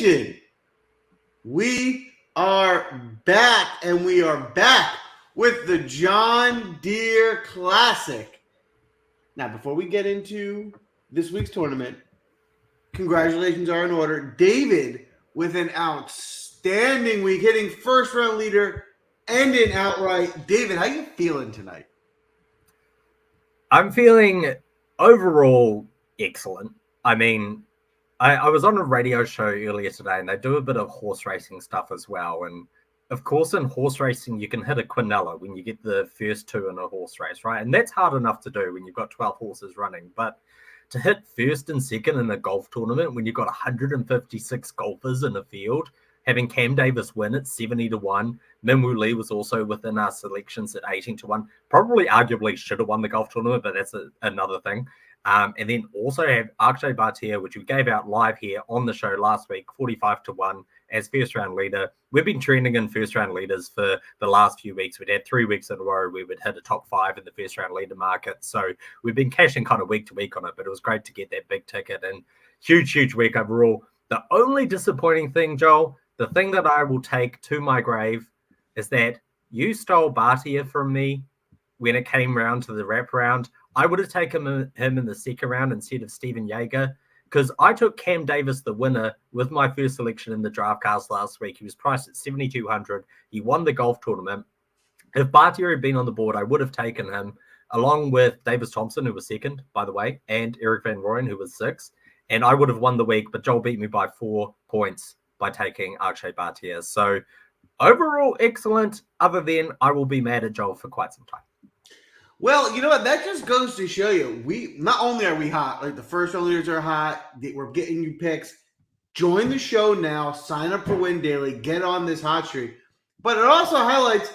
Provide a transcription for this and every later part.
Nation, we are back, and we are back with the John Deere Classic. Now, before we get into this week's tournament, congratulations are in order. David with an outstanding week, hitting first round leader and an outright. David, how you feeling tonight? I'm feeling overall excellent. I mean, I was on a radio show earlier today, and they do a bit of horse racing stuff as well. And of course, in horse racing, you can hit a quinella when you get the first two in a horse race, right? And that's hard enough to do when you've got 12 horses running. But to hit first and second in a golf tournament when you've got 156 golfers in the field, having Cam Davis win at 70-1, Minwoo Lee was also within our selections at 18-1. Probably arguably should have won the golf tournament, but that's another thing. And then also have Akshay Bhatia, which we gave out live here on the show last week, 45-1 as first round leader. We've been trending in first round leaders for the last few weeks. We'd had 3 weeks in a row we would hit a top 5 in the first round leader market. So we've been cashing kind of week to week on it, but it was great to get that big ticket and huge week overall. The only disappointing thing, Joel, the thing that I will take to my grave is that you stole Bhatia from me when it came round to the wrap round. I would have taken him in the second round instead of Steven Yeager, because I took Cam Davis, the winner, with my first selection in the DraftKings last week. He was priced at 7,200. He won the golf tournament. If Bhatia had been on the board, I would have taken him, along with Davis Thompson, who was second, by the way, and Eric Van Rooyen, who was sixth. And I would have won the week, but Joel beat me by 4 points by taking Akshay Bhatia. So overall, excellent, other than I will be mad at Joel for quite some time. Well, you know what? That just goes to show you, we not only are we hot, like the first round leaders are hot, we're getting you picks. Join the show now, sign up for Win Daily, get on this hot streak. But it also highlights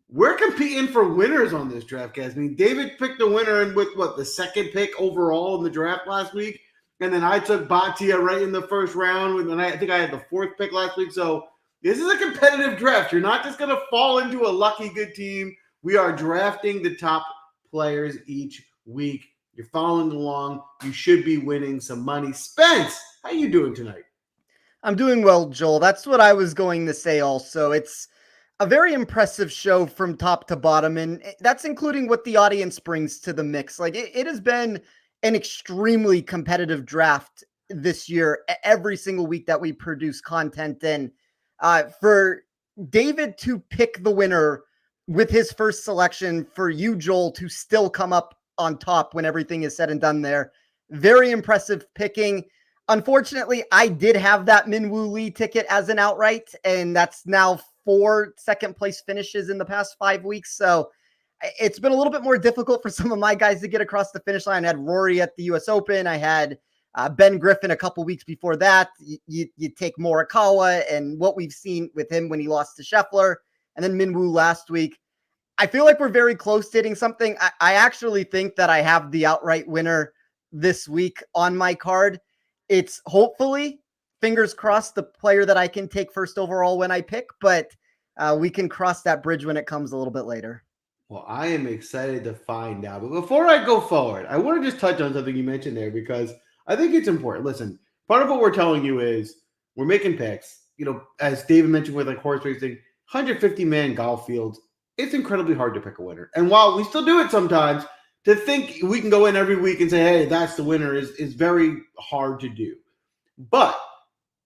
we're competing for winners on this DraftCast. I mean, David picked the winner and with the second pick overall in the draft last week. And then I took Bhatia right in the first round. And I think I had the 4th pick last week. So this is a competitive draft. You're not just going to fall into a lucky good team. We are drafting the top players each week. You're following along. You should be winning some money. Spence, how you doing tonight? I'm doing well, Joel. That's what I was going to say also. It's a very impressive show from top to bottom, and that's including what the audience brings to the mix. Like, it has been an extremely competitive draft this year, every single week that we produce content. And for David to pick the winner with his first selection, for you, Joel, to still come up on top when everything is said and done there. Very impressive picking. Unfortunately, I did have that Minwoo Lee ticket as an outright, and that's now 4 second place finishes in the past 5 weeks. So it's been a little bit more difficult for some of my guys to get across the finish line. I had Rory at the US Open. I had Ben Griffin a couple weeks before that. You take Morikawa and what we've seen with him when he lost to Scheffler, and then Minwoo last week. I feel like we're very close to hitting something. I actually think that I have the outright winner this week on my card. It's hopefully, fingers crossed, the player that I can take first overall when I pick, but we can cross that bridge when it comes a little bit later. Well, I am excited to find out. But before I go forward, I want to just touch on something you mentioned there because I think it's important. Listen, part of what we're telling you is we're making picks. You know, as David mentioned with like horse racing, 150-man golf fields, it's incredibly hard to pick a winner. And while we still do it sometimes, to think we can go in every week and say, hey, that's the winner is very hard to do. But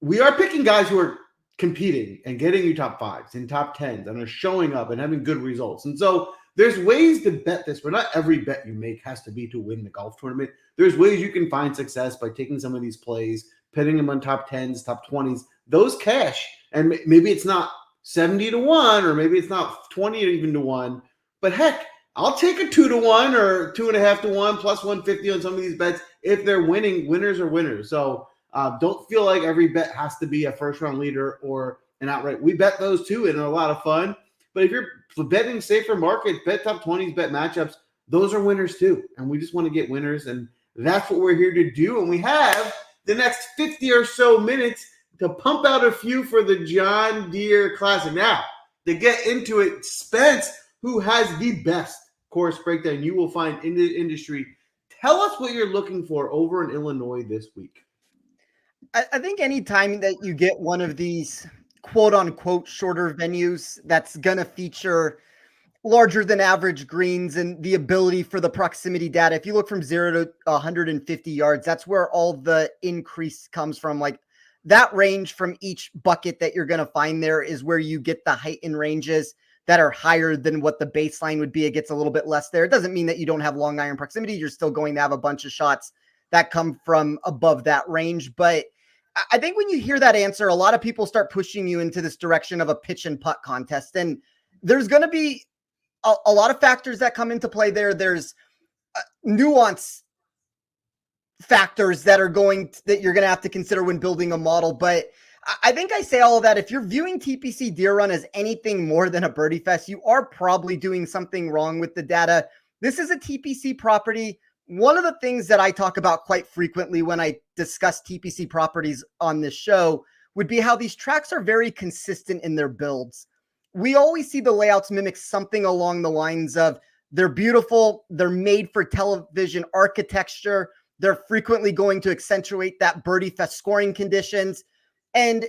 we are picking guys who are competing and getting you top 5s and top 10s and are showing up and having good results. And so there's ways to bet this, but not every bet you make has to be to win the golf tournament. There's ways you can find success by taking some of these plays, pitting them on top 10s, top 20s. Those cash. And maybe it's not 70-1, or maybe it's not 20 or even to 1. But heck, I'll take a 2-1 or 2.5-1 plus 150 on some of these bets if they're winning. Winners are winners. So don't feel like every bet has to be a first round leader or an outright. We bet those too, and they're a lot of fun. But if you're betting safer markets, bet top 20s, bet matchups, those are winners too. And we just want to get winners, and that's what we're here to do. And we have the next 50 or so minutes to pump out a few for the John Deere Classic. Now, to get into it, Spence, who has the best course breakdown you will find in the industry, tell us what you're looking for over in Illinois this week. I think anytime that you get one of these quote unquote shorter venues that's going to feature larger than average greens and the ability for the proximity data, if you look from 0 to 150 yards, that's where all the increase comes from. Like that range from each bucket that you're going to find there is where you get the height in ranges that are higher than what the baseline would be. It gets a little bit less there. It doesn't mean that you don't have long iron proximity. You're still going to have a bunch of shots that come from above that range. But I think when you hear that answer, a lot of people start pushing you into this direction of a pitch and putt contest. And there's going to be a lot of factors that come into play there. There's nuance factors that you're going to have to consider when building a model. But I think I say all of that. If you're viewing TPC Deer Run as anything more than a birdie fest, you are probably doing something wrong with the data. This is a TPC property. One of the things that I talk about quite frequently when I discuss TPC properties on this show would be how these tracks are very consistent in their builds. We always see the layouts mimic something along the lines of they're beautiful, they're made for television architecture, they're frequently going to accentuate that birdie fest scoring conditions. And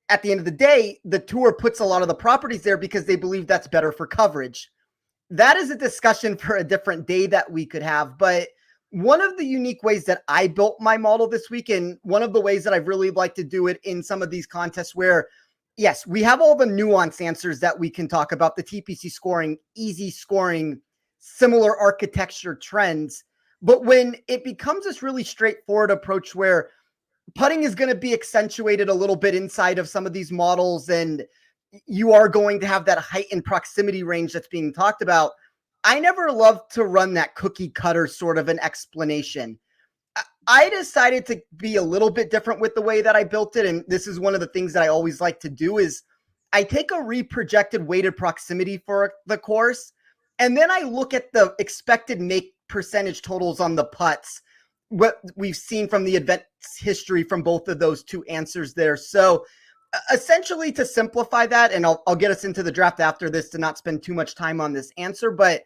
at the end of the day, the tour puts a lot of the properties there because they believe that's better for coverage. That is a discussion for a different day that we could have. But one of the unique ways that I built my model this week, and one of the ways that I've really liked to do it in some of these contests where, yes, we have all the nuance answers that we can talk about, the TPC scoring, easy scoring, similar architecture trends. But when it becomes this really straightforward approach where putting is going to be accentuated a little bit inside of some of these models, and you are going to have that height and proximity range that's being talked about, I never loved to run that cookie cutter sort of an explanation. I decided to be a little bit different with the way that I built it. And this is one of the things that I always like to do is I take a reprojected weighted proximity for the course. And then I look at the expected make percentage totals on the putts, what we've seen from the event history from both of those two answers there. So essentially, to simplify that, and I'll get us into the draft after this to not spend too much time on this answer, but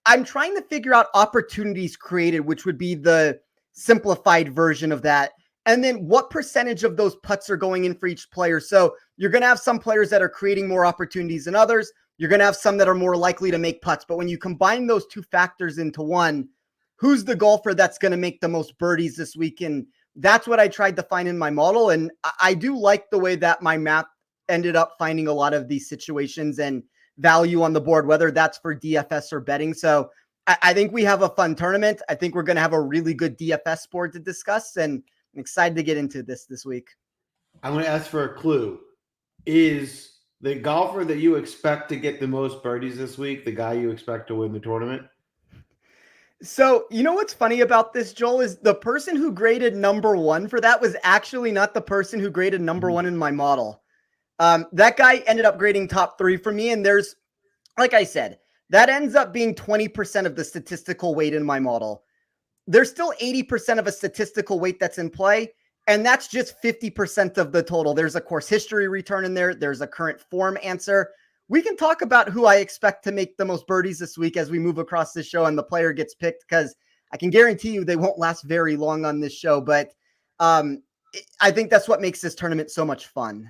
I'm trying to figure out opportunities created, which would be the simplified version of that. And then what percentage of those putts are going in for each player. So you're going to have some players that are creating more opportunities than others. You're going to have some that are more likely to make putts. But when you combine those two factors into one, who's the golfer that's going to make the most birdies this week? And that's what I tried to find in my model. And I do like the way that my math ended up finding a lot of these situations and value on the board, whether that's for DFS or betting. So I think we have a fun tournament. I think we're going to have a really good DFS board to discuss, and I'm excited to get into this week. I'm going to ask for a clue. Is the golfer that you expect to get the most birdies this week the guy you expect to win the tournament? So, you know what's funny about this, Joel, is the person who graded number one for that was actually not the person who graded number one in my model. That guy ended up grading top three for me. And there's, like I said, that ends up being 20% of the statistical weight in my model. There's still 80% of a statistical weight that's in play. And that's just 50% of the total. There's a course history return in there. There's a current form answer. We can talk about who I expect to make the most birdies this week as we move across this show and the player gets picked, because I can guarantee you they won't last very long on this show. But I think that's what makes this tournament so much fun.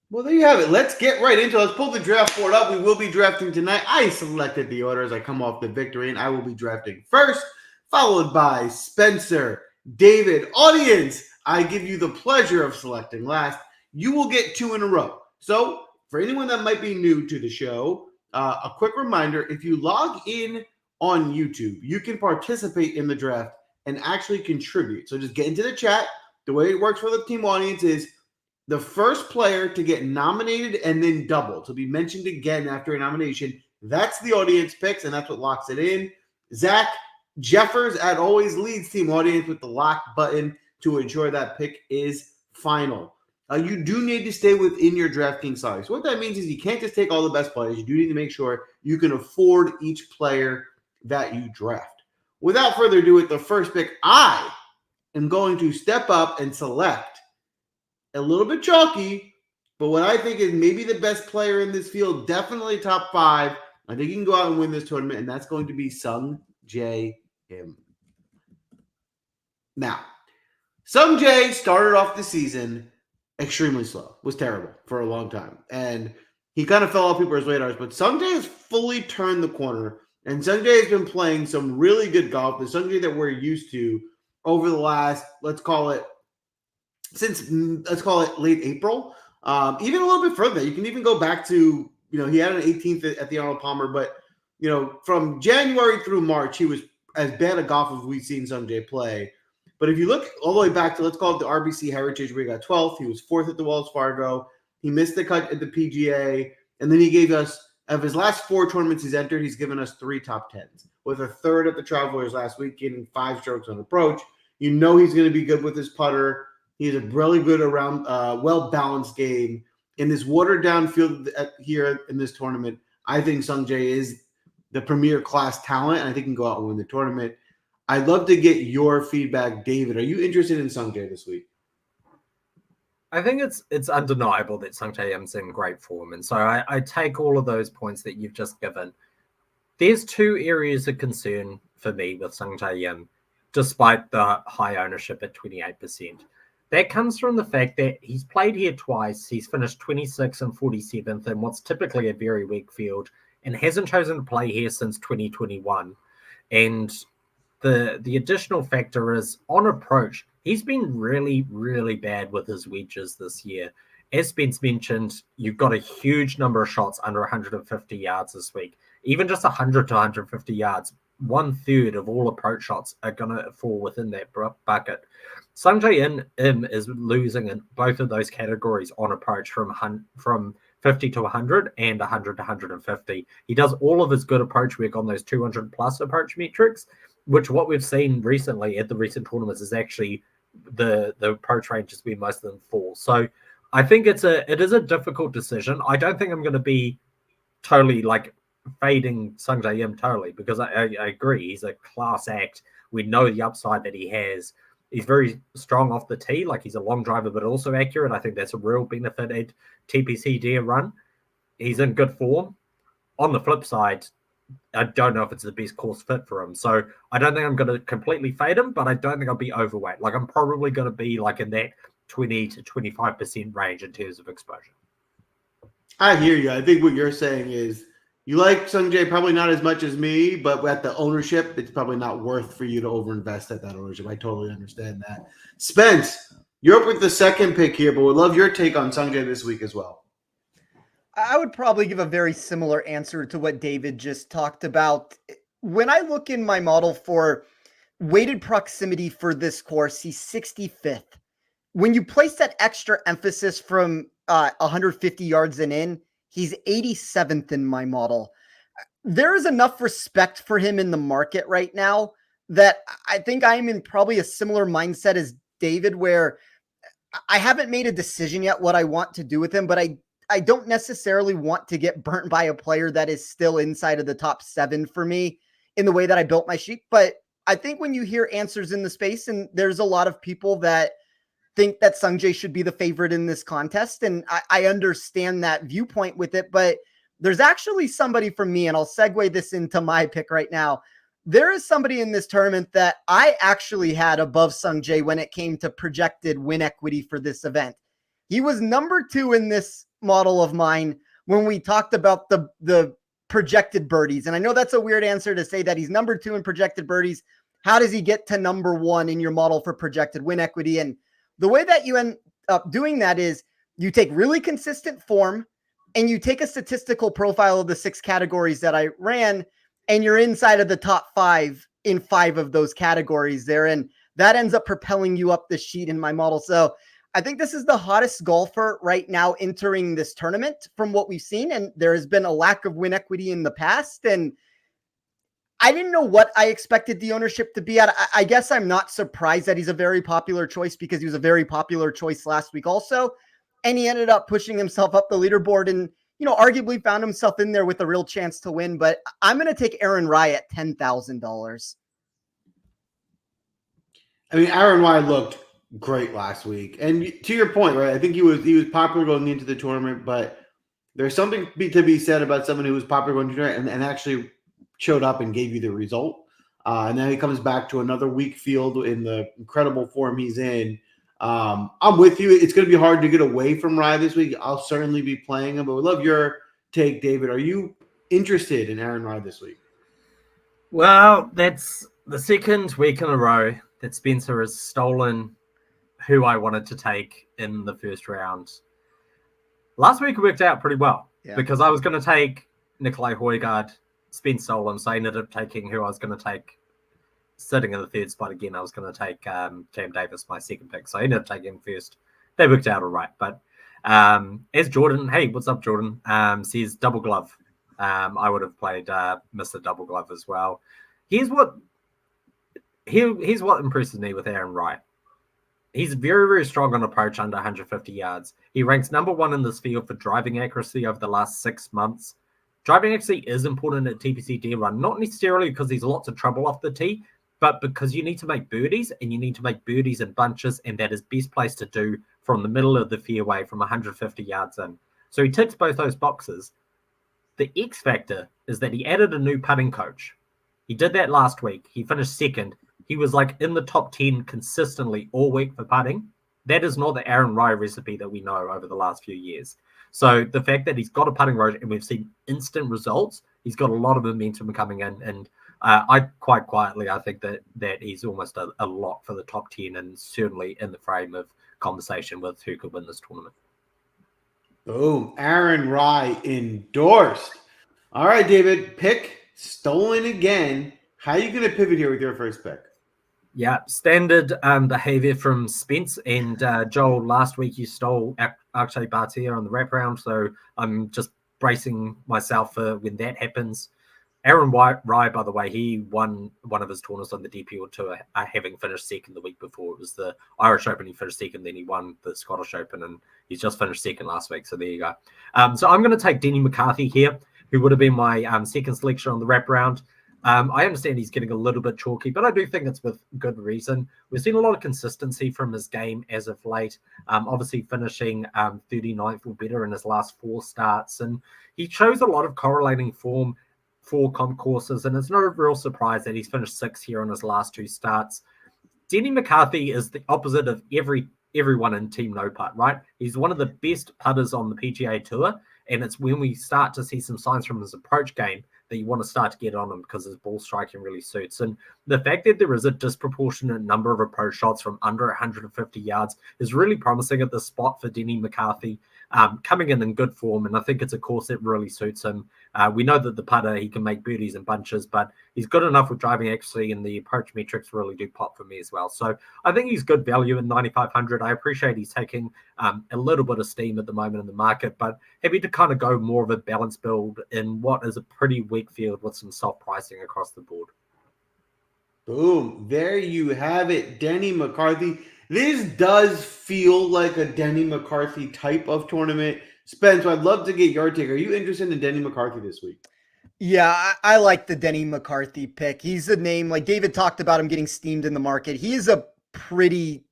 Well, there you have it. Let's get right into it. Let's pull the draft board up. We will be drafting tonight. I selected the order as I come off the victory, and I will be drafting first, followed by Spencer, David. Audience, I give you the pleasure of selecting last. You will get two in a row. So for anyone that might be new to the show, a quick reminder, if you log in on YouTube, you can participate in the draft and actually contribute. So just get into the chat. The way it works for the team audience is the first player to get nominated and then double, to be mentioned again after a nomination, that's the audience picks, and that's what locks it in. Zach Jeffers, as always, leads team audience with the lock button to ensure that pick is final. You do need to stay within your DraftKings salary. So what that means is you can't just take all the best players. You do need to make sure you can afford each player that you draft. Without further ado, with the first pick, I am going to step up and select a little bit chalky, but what I think is maybe the best player in this field, definitely top five. I think he can go out and win this tournament, and that's going to be Sung Jae Kim. Now, Sung Jae started off the season extremely slow, was terrible for a long time. And he kind of fell off people's radars. But Sung Jae has fully turned the corner. And Sung Jae has been playing some really good golf. The Sung Jae that we're used to over the last, let's call it late April, even a little bit further. You can even go back to, he had an 18th at the Arnold Palmer, but, from January through March, he was as bad a golf as we've seen Sung Jae play. But if you look all the way back to, let's call it the RBC Heritage, where he got 12th, he was 4th at the Wells Fargo, he missed the cut at the PGA, and then he gave us, of his last 4 tournaments he's entered, he's given us 3 top 10s, with a 3rd at the Travelers last week, gaining 5 strokes on approach. He's going to be good with his putter. He has a really good around, well-balanced game. In this watered-down field here in this tournament, I think Sung Jae is the premier class talent, and I think he can go out and win the tournament. I'd love to get your feedback, David. Are you interested in Sung Jae this week? I think it's undeniable that Sung Jae is in great form, and so I take all of those points that you've just given. There's 2 areas of concern for me with Sung Jae, despite the high ownership at 28%. That comes from the fact that he's played here twice. He's finished 26th and 47th in what's typically a very weak field, and hasn't chosen to play here since 2021. And the additional factor is on approach, he's been really, really bad with his wedges this year. As Spence mentioned, you've got a huge number of shots under 150 yards this week. Even just 100 to 150 yards, 1/3 of all approach shots are going to fall within that bucket. Sung Jae is losing in both of those categories on approach from 50 to 100 and 100 to 150. He does all of his good approach work on those 200 plus approach metrics, which what we've seen recently at the recent tournaments is actually the approach range has been most of them fall. So I think it is a difficult decision. I don't think I'm going to be totally fading Sung Jae totally, because I agree. He's a class act. We know the upside that he has. He's very strong off the tee. He's a long driver, but also accurate. I think that's a real benefit at TPC Deere Run. He's in good form. On the flip side, I don't know if it's the best course fit for him. So I don't think I'm going to completely fade him, but I don't think I'll be overweight. I'm probably going to be in that 20 to 25% range in terms of exposure. I hear you. I think what you're saying is you like Sung Jae probably not as much as me, but at the ownership, it's probably not worth for you to overinvest at that ownership. I totally understand that. Spence, you're up with the second pick here, but we'd love your take on Sung Jae this week as well. I would probably give a very similar answer to what David just talked about. When I look in my model for weighted proximity for this course, he's 65th. When you place that extra emphasis from 150 yards and in, he's 87th in my model. There is enough respect for him in the market right now that I think I'm in probably a similar mindset as David, where I haven't made a decision yet what I want to do with him, but I don't necessarily want to get burnt by a player that is still inside of the top 7 for me in the way that I built my sheet. But I think when you hear answers in the space, and there's a lot of people that think that Sung Jae should be the favorite in this contest, and I understand that viewpoint with it, but there's actually somebody from me, and I'll segue this into my pick right now. There is somebody in this tournament that I actually had above Sung Jae when it came to projected win equity for this event. He was number 2 in this model of mine when we talked about the projected birdies. And I know that's a weird answer to say that he's number 2 in projected birdies. How does he get to number 1 in your model for projected win equity? And the way that you end up doing that is you take really consistent form and you take a statistical profile of the 6 categories that I ran, and you're inside of the top 5 in 5 of those categories there. And that ends up propelling you up the sheet in my model. So I think this is the hottest golfer right now entering this tournament from what we've seen. And there has been a lack of win equity in the past. And I didn't know what I expected the ownership to be at. I guess I'm not surprised that he's a very popular choice, because he was a very popular choice last week also. And he ended up pushing himself up the leaderboard and, arguably found himself in there with a real chance to win. But I'm going to take Aaron Rai at $10,000. I mean, Aaron Rai looked great last week. And to your point, right, I think he was popular going into the tournament, but there's something to be said about someone who was popular going into it and actually showed up and gave you the result. And then he comes back to another weak field in the incredible form he's in. I'm with you. It's going to be hard to get away from Rye this week. I'll certainly be playing him, but we love your take, David. Are you interested in Aaron Rye this week? Well, that's the second week in a row that Spencer has stolen who I wanted to take in the first round. Last week it worked out pretty well because I was going to take Nikolai Højgaard, Spence stole him, so I ended up taking who I was going to take sitting in the third spot again. I was going to take Cam Davis, my second pick, so I ended up taking him first. They worked out all right, but as Jordan, hey, what's up, Jordan, says double glove. I would have played Mr. Double Glove as well. Here's what impresses me with Aaron Wright. He's very, very strong on approach under 150 yards. He ranks number 1 in this field for driving accuracy over the last 6 months. Driving accuracy is important at TPC Deer Run, not necessarily because there's lots of trouble off the tee, but because you need to make birdies, and you need to make birdies in bunches, and that is best place to do from the middle of the fairway from 150 yards in. So he ticks both those boxes. The X factor is that he added a new putting coach. He did that last week. He finished second. He was like in the top 10 consistently all week for putting. That is not the Aaron Rye recipe that we know over the last few years. So the fact that he's got a putting road and we've seen instant results, he's got a lot of momentum coming in. And I quite quietly, I think that he's almost a lock for the top 10 and certainly in the frame of conversation with who could win this tournament. Boom. Aaron Rye endorsed. All right, David, pick stolen again. How are you going to pivot here with your first pick? Yeah, standard behavior from Spence and Joel. Last week you stole Akshay Bhatia on the wraparound, so I'm just bracing myself for when that happens. Aaron Rye, by the way, he won one of his tournaments on the DPO Tour, having finished second the week before. It was the Irish Open. He finished second, then he won the Scottish Open, and he's just finished second last week. So there you go. So I'm going to take Denny McCarthy here, who would have been my second selection on the wraparound. I understand he's getting a little bit chalky, but I do think it's with good reason. We've seen a lot of consistency from his game as of late, obviously finishing 39th or better in his last 4 starts. And he shows a lot of correlating form for comp courses, and it's no real surprise that he's finished 6th here on his last 2 starts. Denny McCarthy is the opposite of everyone in Team No Putt, right? He's one of the best putters on the PGA Tour, and it's when we start to see some signs from his approach game that you want to start to get on him because his ball striking really suits. And the fact that there is a disproportionate number of approach shots from under 150 yards is really promising at the spot for Denny McCarthy, coming in good form. And I think it's a course that really suits him. We know that the putter, he can make birdies and bunches, but he's good enough with driving actually, and the approach metrics really do pop for me as well. So I think he's good value in 9,500. I appreciate he's taking a little bit of steam at the moment in the market, but happy to kind of go more of a balanced build in what is a pretty weak field with some soft pricing across the board. Boom. There you have it, Denny McCarthy. This does feel like a Denny McCarthy type of tournament. Spence, I'd love to get your take. Are you interested in Denny McCarthy this week? Yeah, I like the Denny McCarthy pick. He's a name, like David talked about him getting steamed in the market. He is a pretty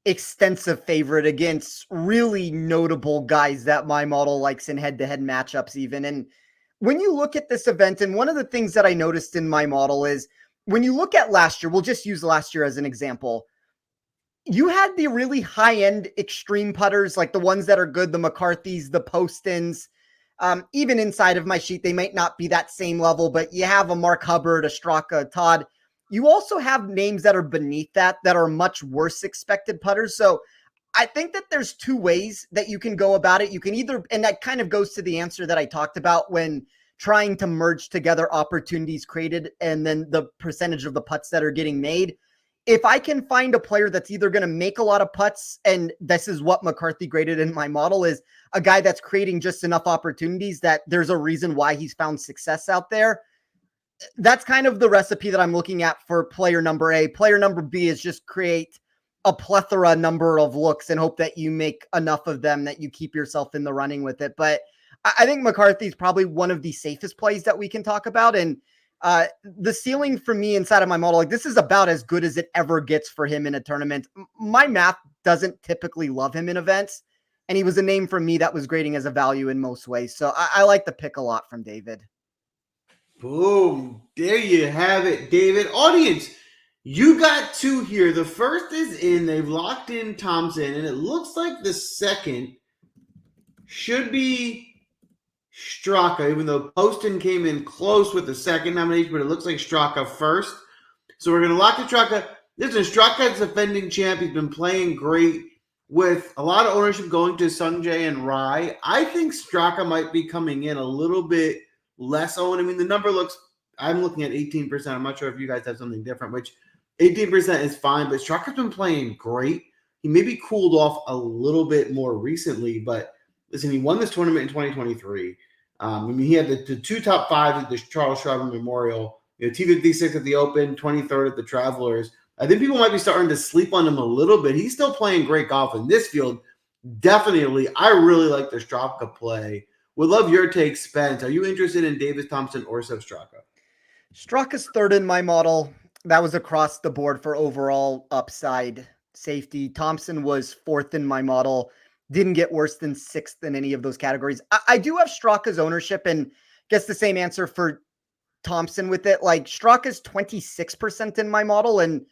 extensive favorite against really notable guys that my model likes in head-to-head matchups even. And when you look at this event, and one of the things that I noticed in my model is when you look at last year, we'll just use last year as an example. You had the really high-end extreme putters, like the ones that are good, the McCarthys, the Postons. Even inside of my sheet, they might not be that same level, but you have a Mark Hubbard, a Straka, Todd. You also have names that are beneath that are much worse expected putters. So I think that there's 2 ways that you can go about it. You can either, and that kind of goes to the answer that I talked about when trying to merge together opportunities created and then the percentage of the putts that are getting made. If I can find a player that's either going to make a lot of putts, and this is what McCarthy graded in my model, is a guy that's creating just enough opportunities that there's a reason why he's found success out there. That's kind of the recipe that I'm looking at for player number A. Player number B is just create a plethora number of looks and hope that you make enough of them that you keep yourself in the running with it. But I think McCarthy is probably one of the safest plays that we can talk about. And the ceiling for me inside of my model, like this is about as good as it ever gets for him in a tournament. My math doesn't typically love him in events, and he was a name for me that was grading as a value in most ways. So I like the pick a lot from David. Boom. There you have it, David. Audience, you got two here. The first is in. They've locked in Thompson, and it looks like the second should be Straka, even though Poston came in close with the second nomination, but it looks like Straka first. So we're going to lock in Straka. Listen, Straka's defending champ. He's been playing great with a lot of ownership going to Sungjae and Rai. I think Straka might be coming in a little bit less owned. I mean, the number looks, I'm looking at 18%. I'm not sure if you guys have something different, which 18% is fine, but Straka's been playing great. He maybe cooled off a little bit more recently, but listen, he won this tournament in 2023. I mean, he had the two top fives at the Charles Schwab Memorial, T56 at the Open, 23rd at the Travelers. I think people might be starting to sleep on him a little bit. He's still playing great golf in this field. Definitely, I really like the Straka play. Would love your take, Spence. Are you interested in Davis Thompson or Seb Straka? Straka's third in my model. That was across the board for overall upside safety. Thompson was fourth in my model. Didn't get worse than sixth in any of those categories. I do have Straka's ownership, and guess the same answer for Thompson with it. Like, Straka's 26% in my model, and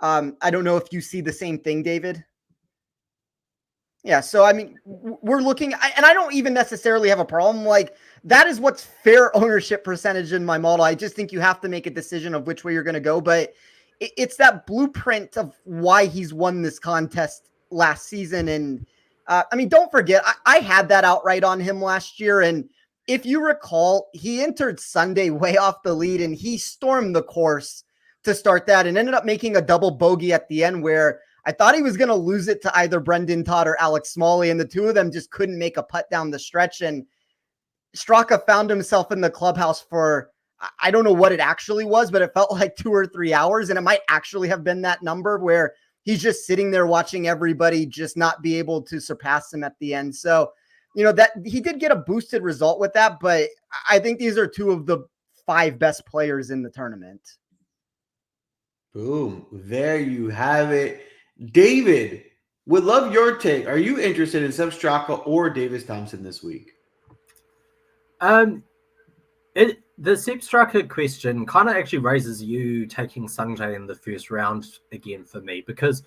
I don't know if you see the same thing, David. Yeah, so I mean, we're looking, and I don't even necessarily have a problem. Like, that is what's fair ownership percentage in my model. I just think you have to make a decision of which way you're going to go, but it's that blueprint of why he's won this contest last season. And I mean, don't forget, I had that outright on him last year, and if you recall, he entered Sunday way off the lead, and he stormed the course to start that and ended up making a double bogey at the end where I thought he was going to lose it to either Brendan Todd or Alex Smalley, and the two of them just couldn't make a putt down the stretch. And Straka found himself in the clubhouse for, I don't know what it actually was, but it felt like 2 or 3 hours, and it might actually have been that number where he's just sitting there watching everybody just not be able to surpass him at the end. So, that he did get a boosted result with that, but I think these are two of the 5 best players in the tournament. Boom. There you have it. David, would love your take. Are you interested in Seb Straka or Davis Thompson this week? The Seb Straka question kind of actually raises you taking Sungjae in the first round again for me, because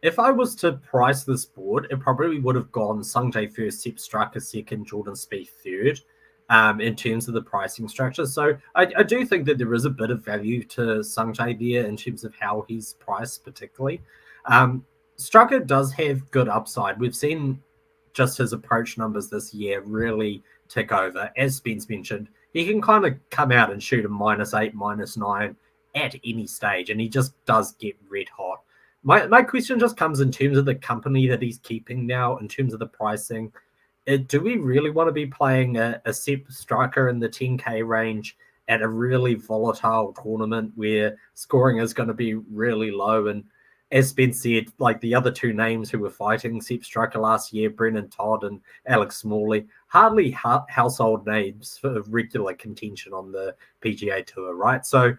if I was to price this board, it probably would have gone Sungjae first, Seb Straka second, Jordan Spieth third, in terms of the pricing structure. So I do think that there is a bit of value to Sungjae there in terms of how he's priced particularly. Straka does have good upside. We've seen just his approach numbers this year really tick over. As Spence mentioned, he can kind of come out and shoot a -8, -9 at any stage, and he just does get red hot. My question just comes in terms of the company that he's keeping now, in terms of the pricing. Do we really want to be playing a Seb Straka in the 10K range at a really volatile tournament where scoring is going to be really low? And as Spence said, like the other two names who were fighting Seb Straka last year, Brendan Todd and Alex Smalley, hardly household names for regular contention on the PGA Tour, right? So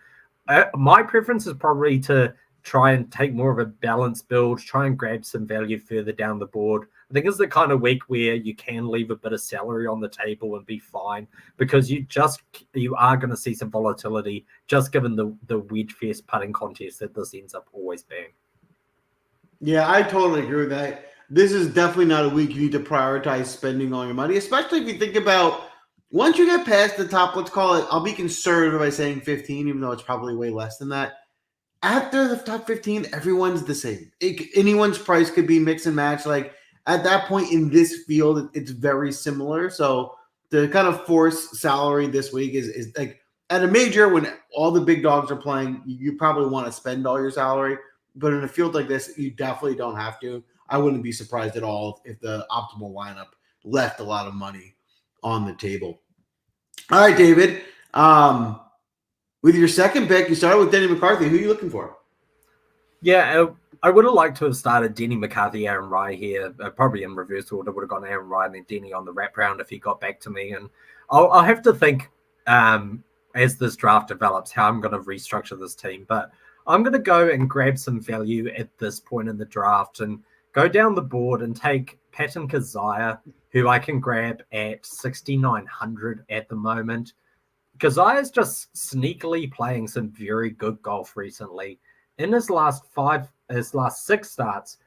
my preference is probably to try and take more of a balanced build, try and grab some value further down the board. I think it's the kind of week where you can leave a bit of salary on the table and be fine, because you are going to see some volatility just given the wedge fest putting contest that this ends up always being. Yeah, I totally agree with that. This is definitely not a week you need to prioritize spending all your money, especially if you think about once you get past the top, let's call it, I'll be conservative by saying 15, even though it's probably way less than that. After the top 15, everyone's the same. Anyone's price could be mix and match. Like at that point in this field, it's very similar. So to kind of force salary this week is like at a major when all the big dogs are playing, you probably want to spend all your salary. But in a field like this, you definitely don't have to. I wouldn't be surprised at all if the optimal lineup left a lot of money on the table. All right, David. With your second pick, you started with Denny McCarthy. Who are you looking for? Yeah, I would have liked to have started Denny McCarthy, Aaron Rai here, probably in reverse order. Would have gone Aaron Rai and then Denny on the wrap round if he got back to me. And I'll have to think as this draft develops how I'm going to restructure this team. But I'm going to go and grab some value at this point in the draft and go down the board and take Patton Kizzire, who I can grab at 6,900 at the moment. Keziah's just sneakily playing some very good golf recently. In his last 6 starts,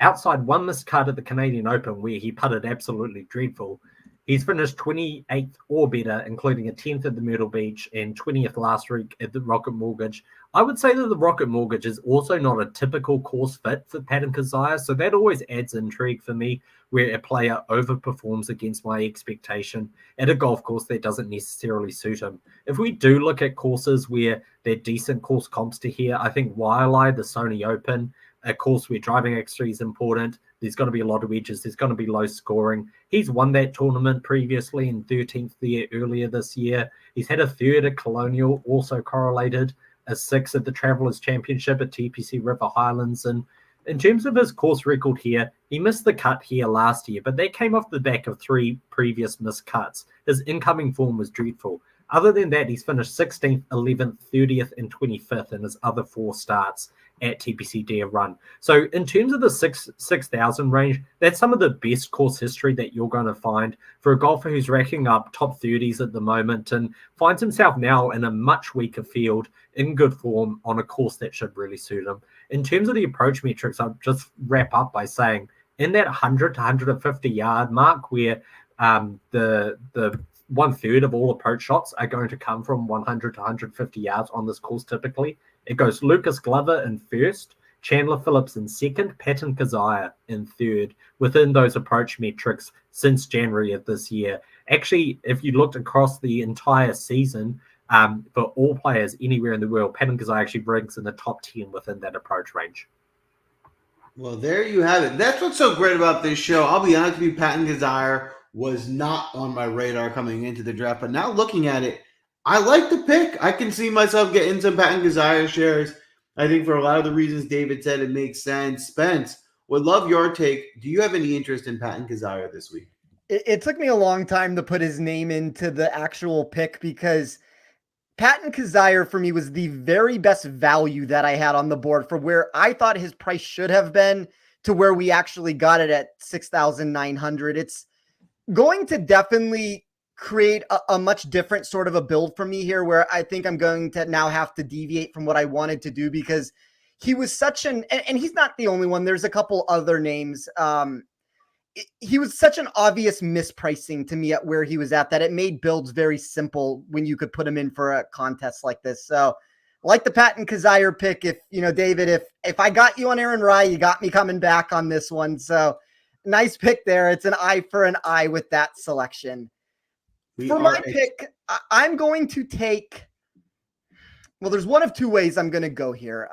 outside one missed cut at the Canadian Open where he putted absolutely dreadful, he's finished 28th or better, including a 10th at the Myrtle Beach and 20th last week at the Rocket Mortgage. I would say that the Rocket Mortgage is also not a typical course fit for Patton Keziah, so that always adds intrigue for me, where a player overperforms against my expectation at a golf course that doesn't necessarily suit him. If we do look at courses where they're decent course comps to here, I think Waialae, the Sony Open, a course where driving X3 is important, there's going to be a lot of edges, there's going to be low scoring. He's won that tournament previously in 13th there earlier this year. He's had a 3rd at Colonial, also correlated, a 6th at the Travelers Championship at TPC River Highlands. And in terms of his course record here, he missed the cut here last year, but that came off the back of 3 previous missed cuts. His incoming form was dreadful. Other than that, he's finished 16th, 11th, 30th, and 25th in his other 4 starts at TPC Deere Run. So in terms of the 6,000 range, that's some of the best course history that you're going to find for a golfer who's racking up top 30s at the moment and finds himself now in a much weaker field in good form on a course that should really suit him. In terms of the approach metrics, I'll just wrap up by saying in that 100 to 150 yard mark where the 1/3 of all approach shots are going to come from 100 to 150 yards on this course typically. It goes Lucas Glover in first, Chandler Phillips in second, Patton Keziah in third within those approach metrics since January of this year. Actually, if you looked across the entire season, for all players anywhere in the world, Patton Keziah actually ranks in the top 10 within that approach range. Well, there you have it. That's what's so great about this show. I'll be honest with you, Patton Keziah was not on my radar coming into the draft, but now looking at it, I like the pick. I can see myself getting some Patton Keziah shares. I think for a lot of the reasons David said, it makes sense. Spence, would love your take. Do you have any interest in Patton Keziah this week? It took me a long time to put his name into the actual pick because Patton Keziah for me was the very best value that I had on the board for where I thought his price should have been to where we actually got it at 6,900. It's going to definitely create a much different sort of a build for me here where I think I'm going to now have to deviate from what I wanted to do because he was such and he's not the only one. There's a couple other names. He was such an obvious mispricing to me at where he was at that it made builds very simple when you could put him in for a contest like this. So like the Patton Keziah pick, if David, if I got you on Aaron Rye, you got me coming back on this one. So nice pick there. It's an eye for an eye with that selection. For my pick, I'm going to take, well, there's one of 2 ways I'm going to go here.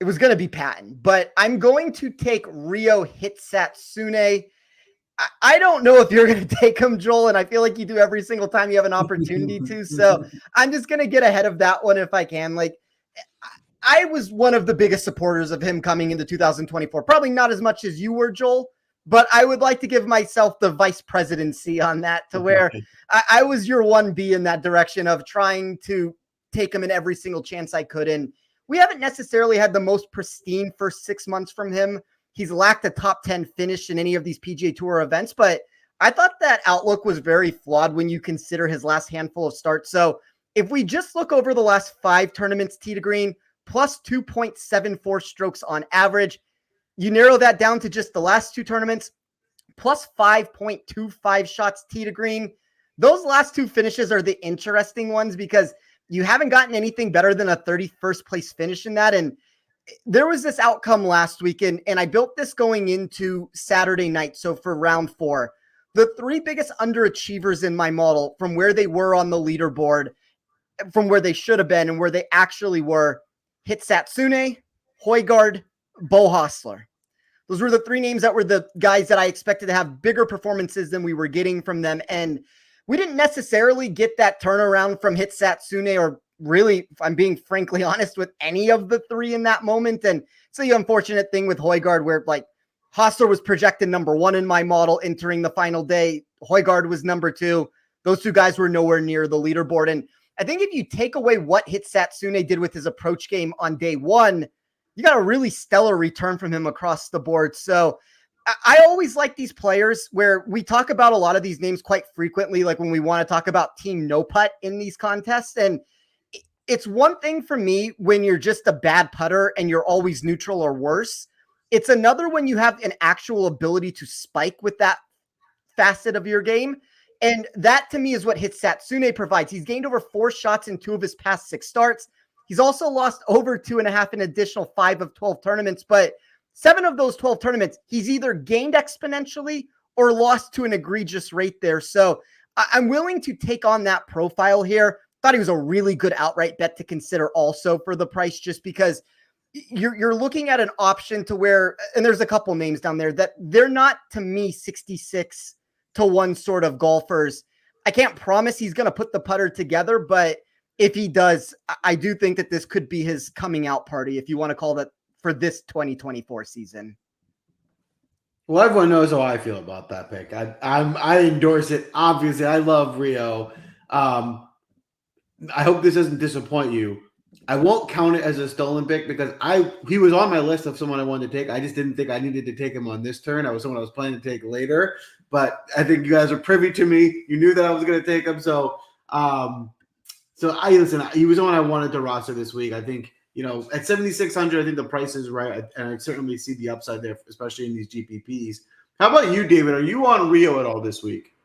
It was going to be Patton, but I'm going to take Ryo Hitsatsune. I don't know if you're going to take him, Joel, and I feel like you do every single time you have an opportunity to. So I'm just going to get ahead of that one if I can. Like, I was one of the biggest supporters of him coming into 2024. Probably not as much as you were, Joel, but I would like to give myself the vice presidency on that to where I was your 1B in that direction of trying to take him in every single chance I could. And we haven't necessarily had the most pristine first 6 months from him. He's lacked a top 10 finish in any of these PGA Tour events, but I thought that outlook was very flawed when you consider his last handful of starts. So if we just look over the last 5 tournaments, tee to green, plus 2.74 strokes on average, you narrow that down to just the last 2 tournaments, plus 5.25 shots tee to green. Those last 2 finishes are the interesting ones because you haven't gotten anything better than a 31st place finish in that. And there was this outcome last week, and I built this going into Saturday night. So for round 4, the 3 biggest underachievers in my model from where they were on the leaderboard, from where they should have been and where they actually were, Hitsatsune, Højgaard, Bo Hostler. Those were the 3 names that were the guys that I expected to have bigger performances than we were getting from them. And we didn't necessarily get that turnaround from Hitsatsune, or really, if I'm being frankly honest, with any of the 3 in that moment. And it's the unfortunate thing with Højgaard where like Hostler was projected number 1 in my model entering the final day. Højgaard was number 2. Those 2 guys were nowhere near the leaderboard. And I think if you take away what Hitsatsune did with his approach game on day 1, you got a really stellar return from him across the board. So I always like these players where we talk about a lot of these names quite frequently, like when we want to talk about team no putt in these contests. And it's one thing for me when you're just a bad putter and you're always neutral or worse. It's another when you have an actual ability to spike with that facet of your game. And that to me is what Satsune provides. He's gained over 4 shots in 2 of his past 6 starts. He's also lost over 2.5 in additional 5 of 12 tournaments, but 7 of those 12 tournaments, he's either gained exponentially or lost to an egregious rate there. So I'm willing to take on that profile here. Thought he was a really good outright bet to consider also for the price, just because you're looking at an option to where, and there's a couple names down there that they're not, to me, 66 to 1 sort of golfers. I can't promise he's going to put the putter together, but if he does, I do think that this could be his coming out party, if you want to call that, for this 2024 season. Well, everyone knows how I feel about that pick. I endorse it. Obviously, I love Rio. I hope this doesn't disappoint you. I won't count it as a stolen pick because he was on my list of someone I wanted to take. I just didn't think I needed to take him on this turn. I was someone I was planning to take later, but I think you guys are privy to me. You knew that I was going to take him. So listen, he was the one I wanted to roster this week. I think, at 7,600, I think the price is right. And I certainly see the upside there, especially in these GPPs. How about you, David? Are you on Rio at all this week?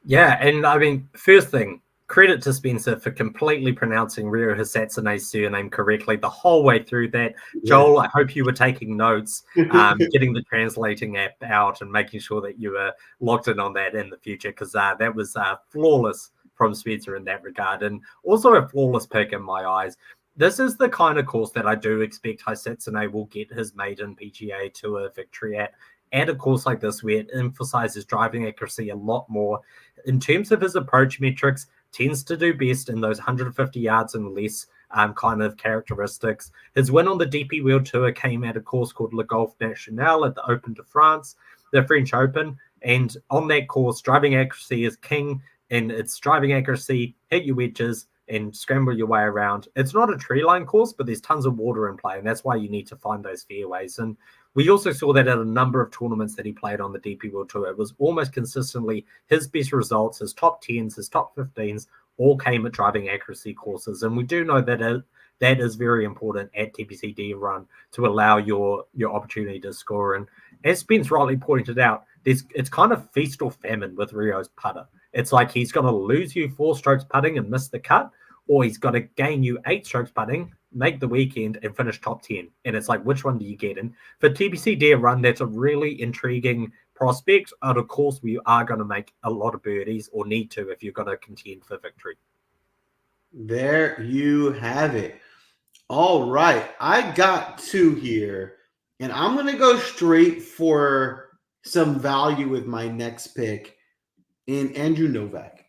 Yeah. And I mean, first thing, credit to Spencer for completely pronouncing Rio Hisatsune's surname correctly the whole way through that. Joel, I hope you were taking notes, getting the translating app out and making sure that you were locked in on that in the future, because that was flawless from Spencer in that regard, and also a flawless pick in my eyes. This is the kind of course that I do expect Hisatsune will get his maiden PGA Tour victory at a course like this where it emphasizes driving accuracy a lot more. In terms of his approach metrics, tends to do best in those 150 yards and less kind of characteristics. His win on the DP World Tour came at a course called Le Golf National at the Open de France, the French Open. And on that course, driving accuracy is king, and it's driving accuracy, hit your wedges, and scramble your way around. It's not a tree line course, but there's tons of water in play, and that's why you need to find those fairways. And we also saw that at a number of tournaments that he played on the DP World Tour. It was almost consistently his best results, his top 10s, his top 15s, all came at driving accuracy courses. And we do know that that is very important at TPC Run to allow your opportunity to score. And as Spence rightly pointed out, it's kind of feast or famine with Rio's putter. It's like he's going to lose you 4 strokes putting and miss the cut, or he's got to gain you 8 strokes putting, make the weekend, and finish top 10. And it's like, which one do you get? And for TPC Run, that's a really intriguing prospect at a course where you are going to make a lot of birdies, or need to if you're going to contend for victory. There you have it. All right. I got 2 here, and I'm going to go straight for some value with my next pick in Andrew Novak.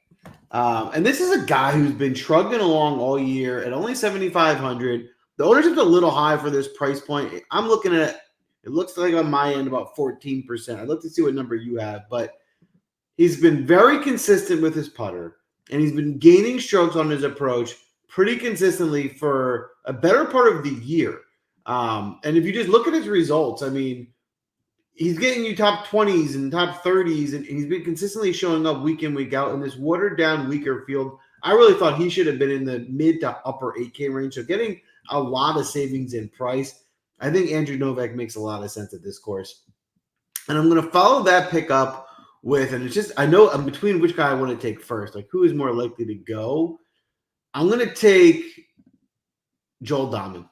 And this is a guy who's been trugging along all year at only 7,500. The ownership's a little high for this price point. I'm looking at it looks like on my end about 14%. I'd love to see what number you have, but he's been very consistent with his putter, and he's been gaining strokes on his approach pretty consistently for a better part of the year. And if you just look at his results, I mean, he's getting you top 20s and top 30s, and he's been consistently showing up week in, week out in this watered-down, weaker field. I really thought he should have been in the mid to upper 8K range, so getting a lot of savings in price. I think Andrew Novak makes a lot of sense at this course. And I'm going to follow that pick up with, and it's just, I know I'm between which guy I want to take first, like who is more likely to go. I'm going to take Joel Dahmen.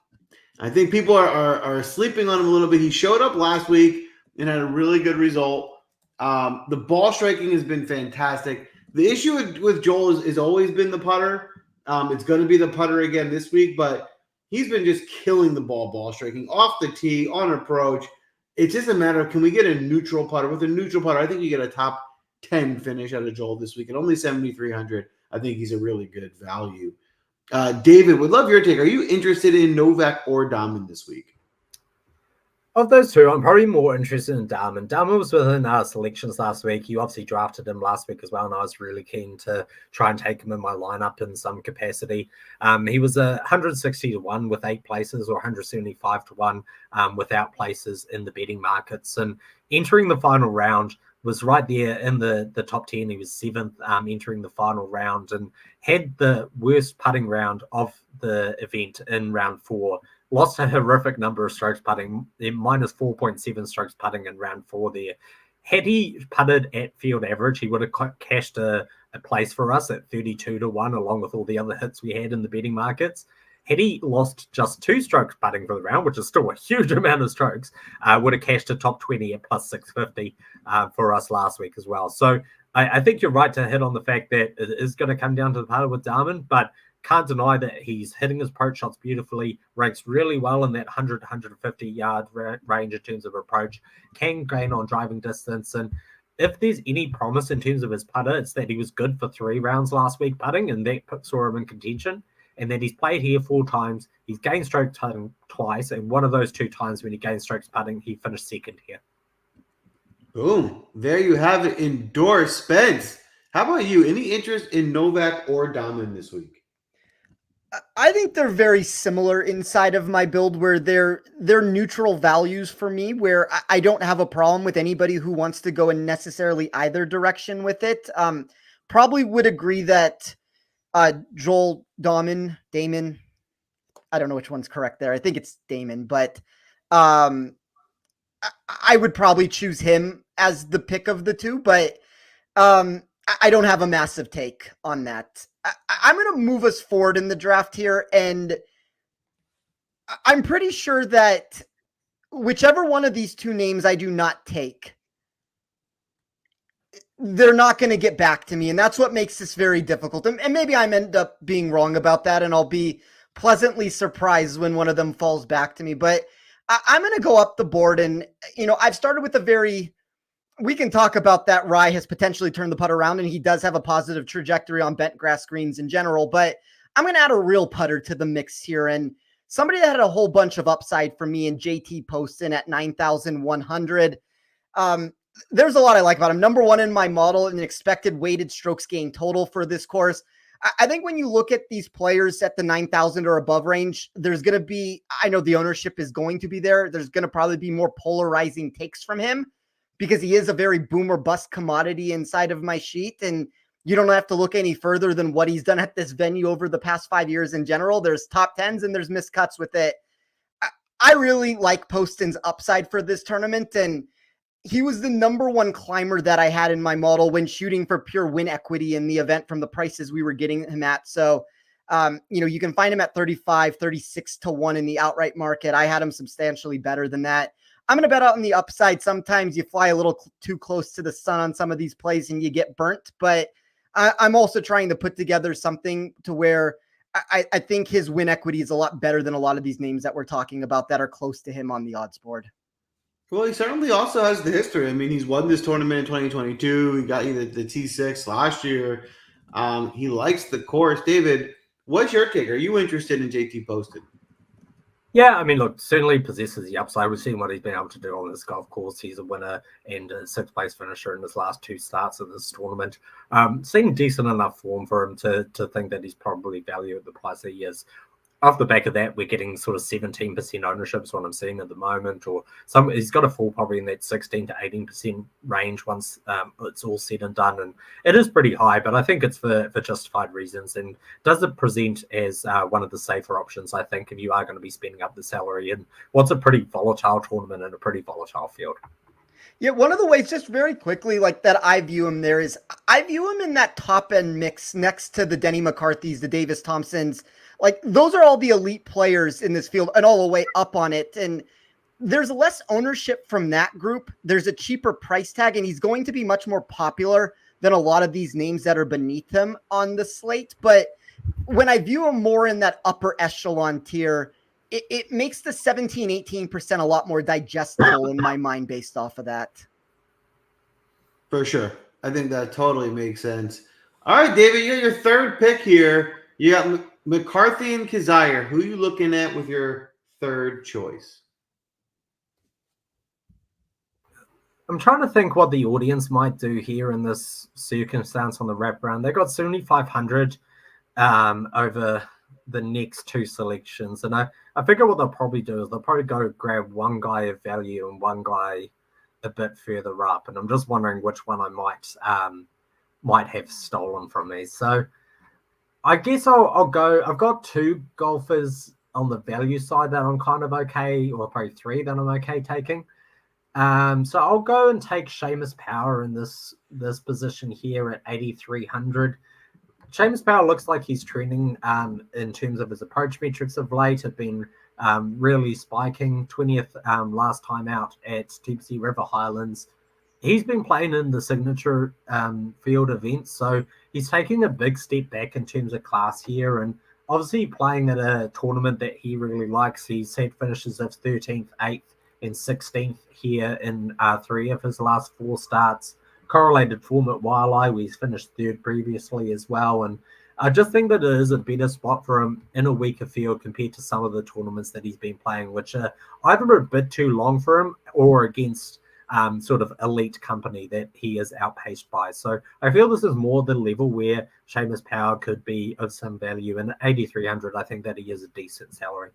I think people are sleeping on him a little bit. He showed up last week and had a really good result. The ball striking has been fantastic. The issue with Joel is always been the putter. It's going to be the putter again this week, but he's been just killing the ball striking off the tee, on approach. It's just a matter of, can we get a neutral putter? With a neutral putter, I think you get a top 10 finish out of Joel this week at only 7,300. I think he's a really good value. David, would love your take. Are you interested in Novak or Dahmen this week? Of those two, I'm probably more interested in Darman. Darman was within our selections last week. You obviously drafted him last week as well, and I was really keen to try and take him in my lineup in some capacity. He was 160 to 1 with 8 places, or 175 to 1 without places in the betting markets. And entering the final round, was right there in the top 10. He was 7th entering the final round and had the worst putting round of the event in round 4. Lost a horrific number of strokes putting, minus 4.7 strokes putting in round 4 there. Had he putted at field average, he would have cashed a place for us at 32 to 1, along with all the other hits we had in the betting markets. Had he lost just 2 strokes putting for the round, which is still a huge amount of strokes, would have cashed a top 20 at plus 650 for us last week as well. So I think you're right to hit on the fact that it is going to come down to the putter with Darman, but can't deny that he's hitting his approach shots beautifully, ranks really well in that 100, 150 yard range in terms of approach, can gain on driving distance. And if there's any promise in terms of his putter, it's that he was good for 3 rounds last week putting, and that saw him in contention. And then he's played here 4 times. He's gained strokes putting twice, and one of those 2 times when he gained strokes putting, he finished 2nd here. Boom. There you have it. Endorsed. Spence, how about you? Any interest in Novak or Darman this week? I think they're very similar inside of my build, where they're neutral values for me, where I don't have a problem with anybody who wants to go in necessarily either direction with it. Probably would agree that Joel Damon, I don't know which one's correct there. I think it's Damon, but I would probably choose him as the pick of the two, but I don't have a massive take on that. I'm going to move us forward in the draft here, and I'm pretty sure that whichever one of these 2 names I do not take, they're not going to get back to me, and that's what makes this very difficult. And maybe I end up being wrong about that, and I'll be pleasantly surprised when one of them falls back to me. But I'm going to go up the board, and I've started with we can talk about that Rye has potentially turned the putt around, and he does have a positive trajectory on bent grass greens in general, but I'm going to add a real putter to the mix here, and somebody that had a whole bunch of upside for me in JT Poston at 9,100. There's a lot I like about him. Number 1 in my model, an expected weighted strokes gain total for this course. I think when you look at these players at the 9,000 or above range, there's going to be, I know the ownership is going to be there. There's going to probably be more polarizing takes from him, because he is a very boom or bust commodity inside of my sheet. And you don't have to look any further than what he's done at this venue over the past 5 years in general. There's top 10s and there's miscuts with it. I really like Poston's upside for this tournament. And he was the number 1 climber that I had in my model when shooting for pure win equity in the event from the prices we were getting him at. So, you can find him at 35, 36 to 1 in the outright market. I had him substantially better than that. I'm going to bet out on the upside. Sometimes you fly a little too close to the sun on some of these plays and you get burnt, but I'm also trying to put together something to where I think his win equity is a lot better than a lot of these names that we're talking about that are close to him on the odds board. Well, he certainly also has the history. I mean, he's won this tournament in 2022. He got you the T6 last year. He likes the course. David, what's your take? Are you interested in JT Poston? Yeah, I mean, look, certainly possesses the upside. We've seen what he's been able to do on this golf course. He's a winner and a 6th place finisher in his last 2 starts of this tournament. Seen decent enough form for him to think that he's probably value at the price that he is. Off the back of that, we're getting sort of 17% ownership is what I'm seeing at the moment, or he's got to fall probably in that 16 to 18% range once it's all said and done. And it is pretty high, but I think it's for justified reasons, and does it present as one of the safer options, I think, if you are going to be spending up the salary in what's a pretty volatile tournament and a pretty volatile field. Yeah, one of the ways, just very quickly, like that I view him there is I view him in that top end mix next to the Denny McCarthy's, the Davis Thompsons. Like, those are all the elite players in this field and all the way up on it. And there's less ownership from that group. There's a cheaper price tag, and he's going to be much more popular than a lot of these names that are beneath him on the slate. But when I view him more in that upper echelon tier, it makes the 17, 18% a lot more digestible in my mind based off of that. For sure. I think that totally makes sense. All right, David, you got your 3rd pick here. You got McCarthy and Kazire. Who are you looking at with your 3rd choice? I'm trying to think what the audience might do here in this circumstance on the wraparound. They got 7,500 over the next two selections, and I figure what they'll probably do is they'll probably go grab one guy of value and one guy a bit further up, and I'm just wondering which one I might have stolen from me. So I guess I'll go. I've got two golfers on the value side that I'm kind of okay, or probably three that I'm okay taking. So I'll go and take Seamus Power in this position here at 8,300. Seamus Power looks like he's trending in terms of his approach metrics of late. Have been really spiking. 20th last time out at Deep Sea River Highlands. He's been playing in the signature field events, so he's taking a big step back in terms of class here, and obviously playing at a tournament that he really likes. He's had finishes of 13th, 8th, and 16th here in 3 of his last 4 starts. Correlated form at Waialae, where he's finished 3rd previously as well. And I just think that it is a better spot for him in a weaker field compared to some of the tournaments that he's been playing, which are either a bit too long for him or against sort of elite company that he is outpaced by. So I feel this is more the level where Seamus Power could be of some value. And at 8,300, I think that he is a decent salary.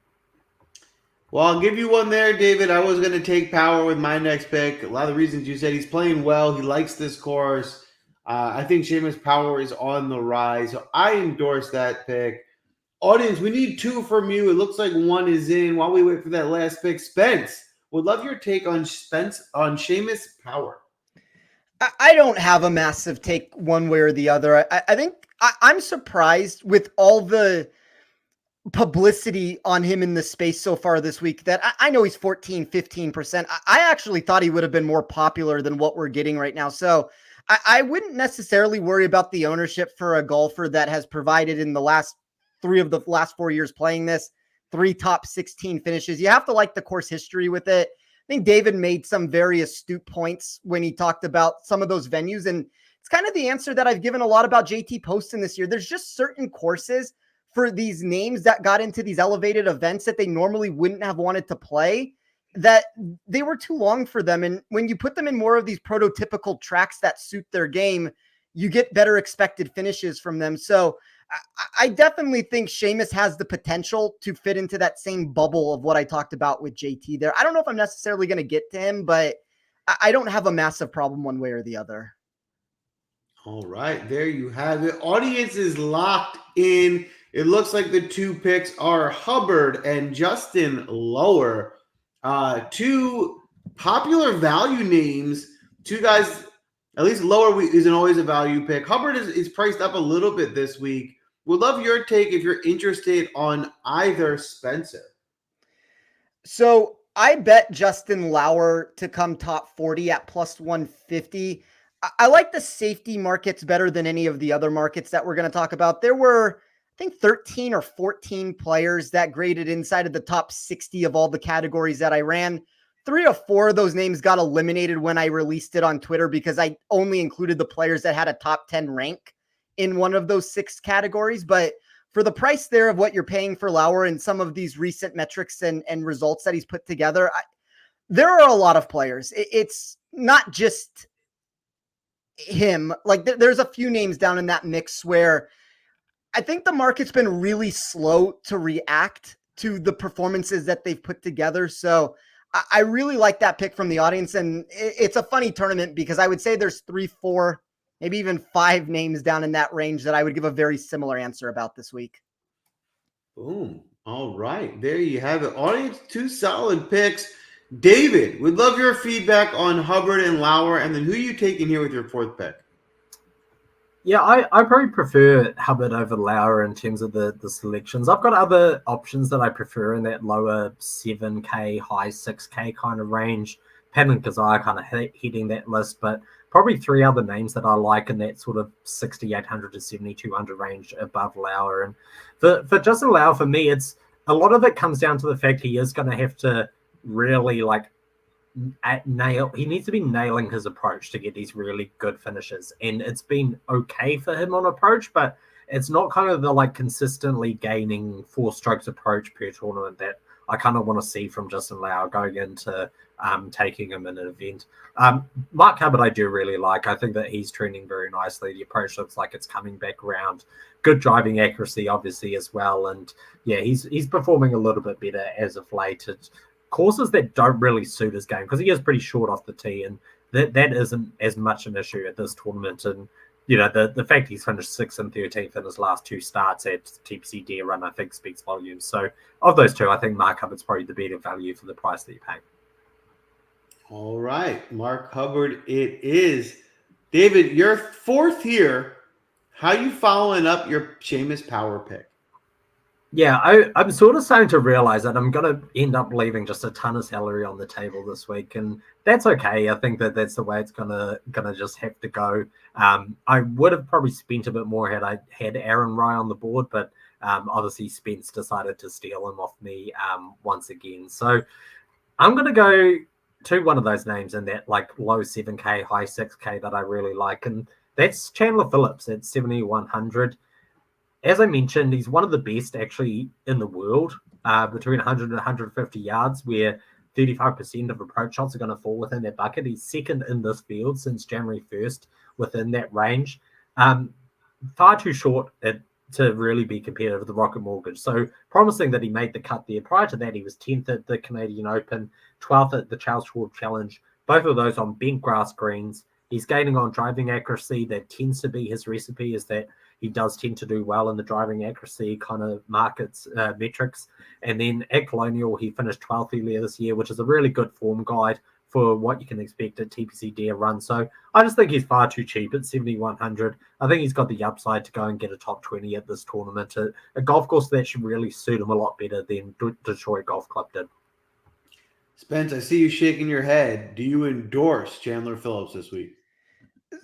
Well, I'll give you one there, David. I was going to take Power with my next pick. A lot of the reasons you said. He's playing well. He likes this course. I think Seamus Power is on the rise. So I endorse that pick. Audience, we need 2 from you. It looks like 1 is in. While we wait for that last pick, Spence, would love your take on Seamus Power. I don't have a massive take one way or the other. I think I'm surprised with all the publicity on him in the space so far this week that I know he's 14, 15%. I actually thought he would have been more popular than what we're getting right now. So I wouldn't necessarily worry about the ownership for a golfer that has provided in the last 3 of the last 4 years playing this, 3 top 16 finishes. You have to like the course history with it. I think David made some very astute points when he talked about some of those venues. And it's kind of the answer that I've given a lot about JT Poston this year. There's just certain courses for these names that got into these elevated events that they normally wouldn't have wanted to play, that they were too long for them. And when you put them in more of these prototypical tracks that suit their game, you get better expected finishes from them. So I definitely think Seamus has the potential to fit into that same bubble of what I talked about with JT there. I don't know if I'm necessarily going to get to him, but I don't have a massive problem one way or the other. All right, there you have it. Audience is locked in. It looks like the 2 picks are Hubbard and Justin Lower. 2 popular value names. 2 guys, at least Lower isn't always a value pick. Hubbard is priced up a little bit this week. Would love your take if you're interested on either Spencer. So I bet Justin Lower to come top 40 at plus 150. I like the safety markets better than any of the other markets that we're going to talk about. There were, I think, 13 or 14 players that graded inside of the top 60 of all the categories that I ran. 3 or 4 of those names got eliminated when I released it on Twitter because I only included the players that had a top 10 rank in one of those 6 categories. But for the price there of what you're paying for Lauer and some of these recent metrics and results that he's put together, there are a lot of players. It's not just him. Like there's a few names down in that mix where I think the market's been really slow to react to the performances that they've put together. So I really like that pick from the audience. And it's a funny tournament because I would say there's 3, 4, maybe even 5 names down in that range that I would give a very similar answer about this week. Boom. All right. There you have it. Audience, 2 solid picks. David, would love your feedback on Hubbard and Lauer, and then who you taking here with your 4th pick? Yeah, I probably prefer Hubbard over Lauer in terms of the selections. I've got other options that I prefer in that lower 7K, high 6K kind of range. Pat and Kazai kind of hitting that list, but probably 3 other names that I like in that sort of 6,800 to 7,200 range above Lauer. And for Justin Lauer, for me, it's a lot of it comes down to the fact he is going to have to really he needs to be nailing his approach to get these really good finishes. And it's been okay for him on approach, but it's not kind of the consistently gaining 4 strokes approach per tournament that I kind of want to see from Justin Lau going into taking him in an event. Mark Hubbard I do really like. I think that he's trending very nicely. The approach looks like it's coming back around. Good driving accuracy, obviously, as well. And yeah, he's performing a little bit better as of late. It's courses that don't really suit his game because he is pretty short off the tee, and that isn't as much an issue at this tournament. And the fact he's finished 6th and 13th in his last 2 starts at TPC Deere Run, I think, speaks volumes. So of those two, I think Mark Hubbard's probably the better value for the price that you pay. All right, Mark Hubbard it is. David, you're 4th here. How you following up your Seamus Power pick? Yeah, I'm sort of starting to realize that I'm going to end up leaving just a ton of salary on the table this week, and that's okay. I think that that's the way it's gonna just have to go. I would have probably spent a bit more had I had Aaron Rye on the board, but obviously Spence decided to steal him off me once again. So I'm going to go to one of those names in that like low 7K, high 6K that I really like, and that's Chandler Phillips at 7,100. As I mentioned, he's one of the best actually in the world, between 100 and 150 yards, where 35% of approach shots are going to fall within that bucket. He's second in this field since January 1st within that range. Far too short to really be competitive with the Rocket Mortgage. So promising that he made the cut there. Prior to that, he was 10th at the Canadian Open, 12th at the Charles Schwab Challenge, both of those on bent grass greens. He's gaining on driving accuracy. That tends to be his recipe, is that he does tend to do well in the driving accuracy kind of metrics. And then at Colonial, he finished 12th earlier this year, which is a really good form guide for what you can expect at TPC Deere Run. So I just think he's far too cheap at 7,100. I think he's got the upside to go and get a top 20 at this tournament. A golf course that should really suit him a lot better than Detroit Golf Club did. Spence, I see you shaking your head. Do you endorse Chandler Phillips this week?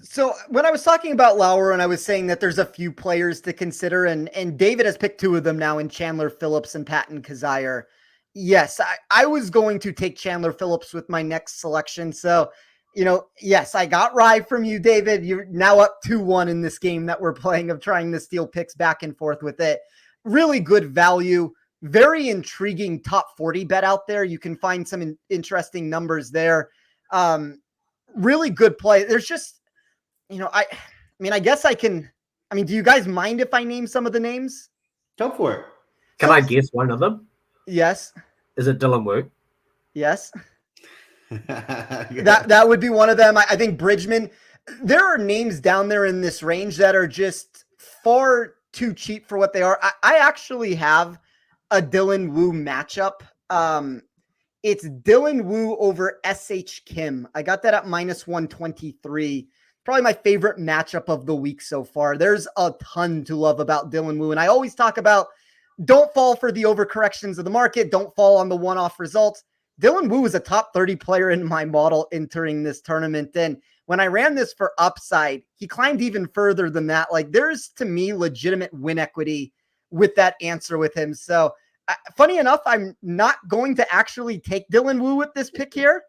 So when I was talking about Lauer and I was saying that there's a few players to consider, and David has picked 2 of them now in Chandler Phillips and Patton Kizzire. Yes, I was going to take Chandler Phillips with my next selection. So, yes, I got Rye from you, David. You're now up 2-1 in this game that we're playing of trying to steal picks back and forth with it. Really good value, very intriguing top 40 bet out there. You can find some interesting numbers there. Really good play. There's just, I guess I can. Do you guys mind if I name some of the names? Go for it. Can I guess one of them? Yes. Is it Dylan Wu? Yes. That would be one of them. I think Bridgman. There are names down there in this range that are just far too cheap for what they are. I actually have a Dylan Wu matchup. It's Dylan Wu over SH Kim. I got that at -123. Probably my favorite matchup of the week so far. There's a ton to love about Dylan Wu. And I always talk about don't fall for the overcorrections of the market. Don't fall on the one-off results. Dylan Wu is a top 30 player in my model entering this tournament. And when I ran this for upside, he climbed even further than that. Like, there's, to me, legitimate win equity with that answer with him. So funny enough, I'm not going to actually take Dylan Wu with this pick here.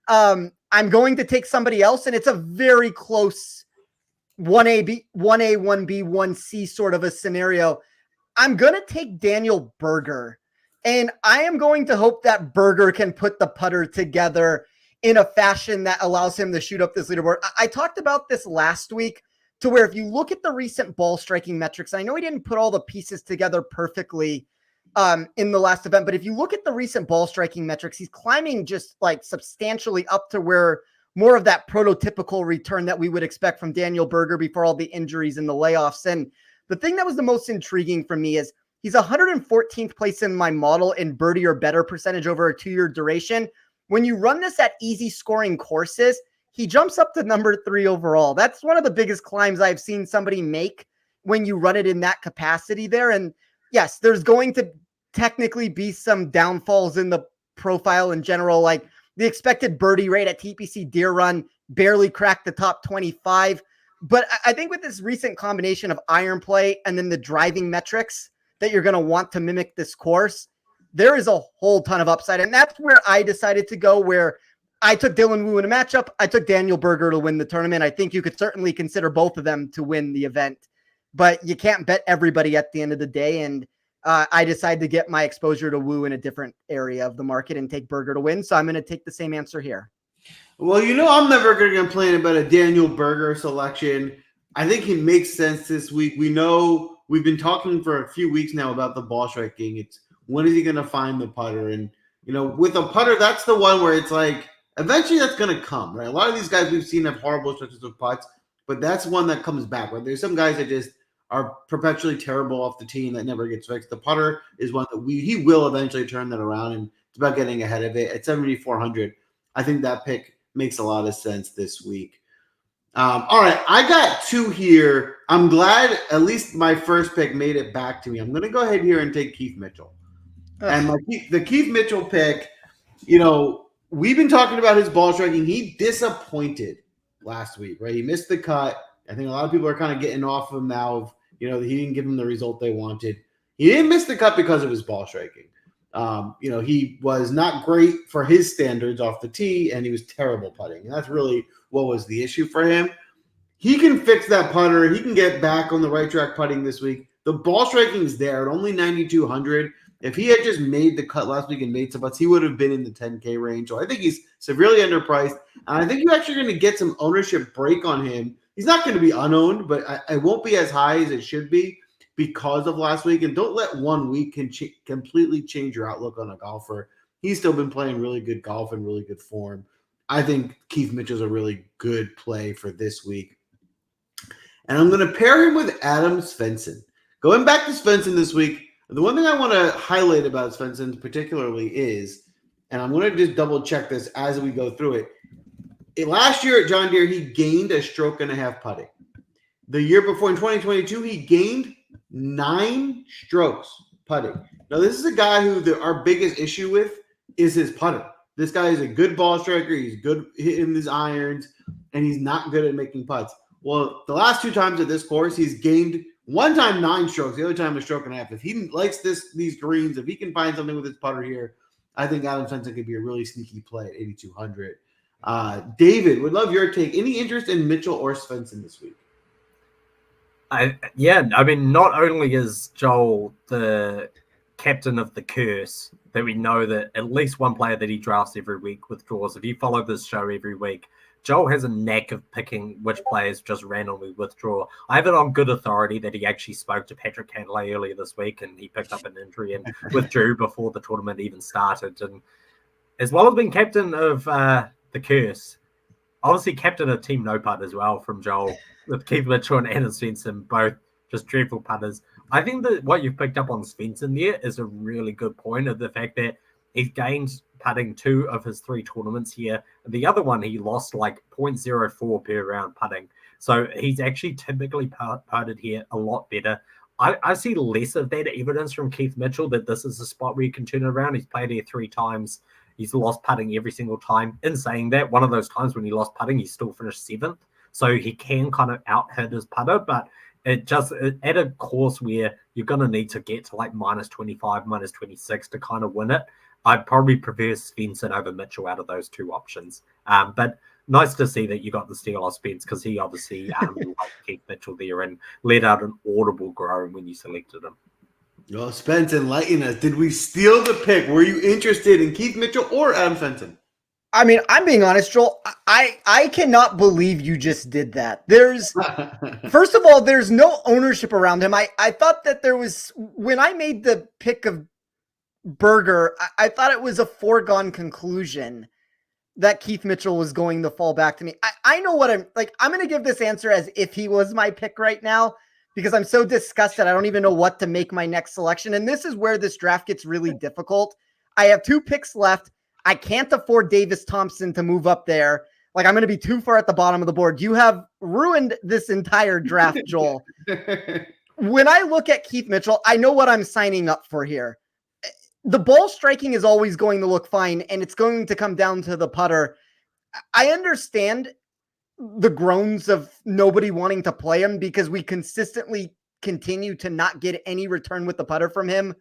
I'm going to take somebody else, and it's a very close 1A, 1B, 1C sort of a scenario. I'm going to take Daniel Berger, and I am going to hope that Berger can put the putter together in a fashion that allows him to shoot up this leaderboard. I talked about this last week, to where if you look at the recent ball striking metrics, I know he didn't put all the pieces together perfectly in the last event, but if you look at the recent ball striking metrics, he's climbing just like substantially up to where more of that prototypical return that we would expect from Daniel Berger before all the injuries and the layoffs. And the thing that was the most intriguing for me is he's 114th place in my model in birdie or better percentage over a 2-year duration. When you run this at easy scoring courses, he jumps up to number 3 overall. That's one of the biggest climbs I've seen somebody make when you run it in that capacity there. And yes, there's going to technically be some downfalls in the profile in general. Like the expected birdie rate at TPC Deere Run barely cracked the top 25. But I think with this recent combination of iron play and then the driving metrics that you're going to want to mimic this course, there is a whole ton of upside. And that's where I decided to go, where I took Dylan Wu in a matchup. I took Daniel Berger to win the tournament. I think you could certainly consider both of them to win the event, but you can't bet everybody at the end of the day. And I decide to get my exposure to Wu in a different area of the market and take Berger to win. So I'm going to take the same answer here. Well, I'm never going to complain about a Daniel Berger selection. I think it makes sense this week. We know we've been talking for a few weeks now about the ball striking. It's when is he going to find the putter? And, with a putter, that's the one where it's like, eventually that's going to come, right? A lot of these guys we've seen have horrible stretches with putts, but that's one that comes back, right? There's some guys that just are perpetually terrible off the tee and that never gets fixed. The putter is one that he will eventually turn that around, and it's about getting ahead of it. At 7,400, I think that pick makes a lot of sense this week. All right, I got two here. I'm glad at least my first pick made it back to me. I'm going to go ahead here and take Keith Mitchell. And the Keith Mitchell pick, we've been talking about his ball striking. He disappointed last week, right? He missed the cut. I think a lot of people are kind of getting off of him now of, he didn't give him the result they wanted. He didn't miss the cut because of his ball striking. He was not great for his standards off the tee, and he was terrible putting. And that's really what was the issue for him. He can fix that putter. He can get back on the right track putting this week. The ball striking is there at only 9,200. If he had just made the cut last week and made some putts, he would have been in the 10K range. So I think he's severely underpriced. And I think you're actually going to get some ownership break on him. He's not going to be unowned, but it won't be as high as it should be because of last week. And don't let 1 week completely change your outlook on a golfer. He's still been playing really good golf and really good form. I think Keith Mitchell's a really good play for this week. And I'm going to pair him with Adam Svensson. Going back to Svensson this week, the one thing I want to highlight about Svensson particularly is, and I'm going to just double check this as we go through it. Last year at John Deere, he gained a stroke and a half putting. The year before, in 2022, he gained 9 strokes putting. Now, this is a guy who our biggest issue with is his putter. This guy is a good ball striker. He's good hitting his irons, and he's not good at making putts. Well, the last 2 times at this course, he's gained one time 9 strokes, the other time a stroke and a half. If he likes these greens, if he can find something with his putter here, I think Adam Svensson could be a really sneaky play at 8,200. David, would love your take. Any interest in Mitchell or Svensson this week? Not only is Joel the captain of the curse, that we know that at least one player that he drafts every week withdraws. If you follow this show every week, Joel has a knack of picking which players just randomly withdraw. I have it on good authority that he actually spoke to Patrick Cantlay earlier this week, and he picked up an injury and withdrew before the tournament even started. And as well as being captain of the curse, obviously captain of Team No Putt as well from Joel, with Keith Mitchell and Adam Svensson, both just dreadful putters. I think that what you've picked up on Svensson there is a really good point of the fact that he's gained putting 2 of his 3 tournaments here. The other one, he lost like 0.04 per round putting. So he's actually typically putted here a lot better. I see less of that evidence from Keith Mitchell that this is a spot where you can turn it around. He's played here 3 times. He's lost putting every single time. In saying that, one of those times when he lost putting, he still finished 7th. So he can kind of out-hit his putter, but it just at a course where you're going to need to get to like minus 25, minus 26 to kind of win it. I'd probably prefer Svensson over Mitchell out of those 2 options. But nice to see that you got the steal off Spence, because he obviously liked Keith Mitchell there and let out an audible groan when you selected him. Well, Spence, enlighten us. Did we steal the pick? Were you interested in Keith Mitchell or Adam Svensson? I mean, I'm being honest, Joel. I cannot believe you just did that. First of all, there's no ownership around him. I thought that there was, when I made the pick of Berger, I thought it was a foregone conclusion that Keith Mitchell was going to fall back to me. I know what I'm going to give this answer as if he was my pick right now, because I'm so disgusted. I don't even know what to make my next selection. And this is where this draft gets really difficult. I have 2 picks left. I can't afford Davis Thompson to move up there. I'm going to be too far at the bottom of the board. You have ruined this entire draft, Joel. When I look at Keith Mitchell, I know what I'm signing up for here. The ball striking is always going to look fine, and it's going to come down to the putter. I understand the groans of nobody wanting to play him because we consistently continue to not get any return with the putter from him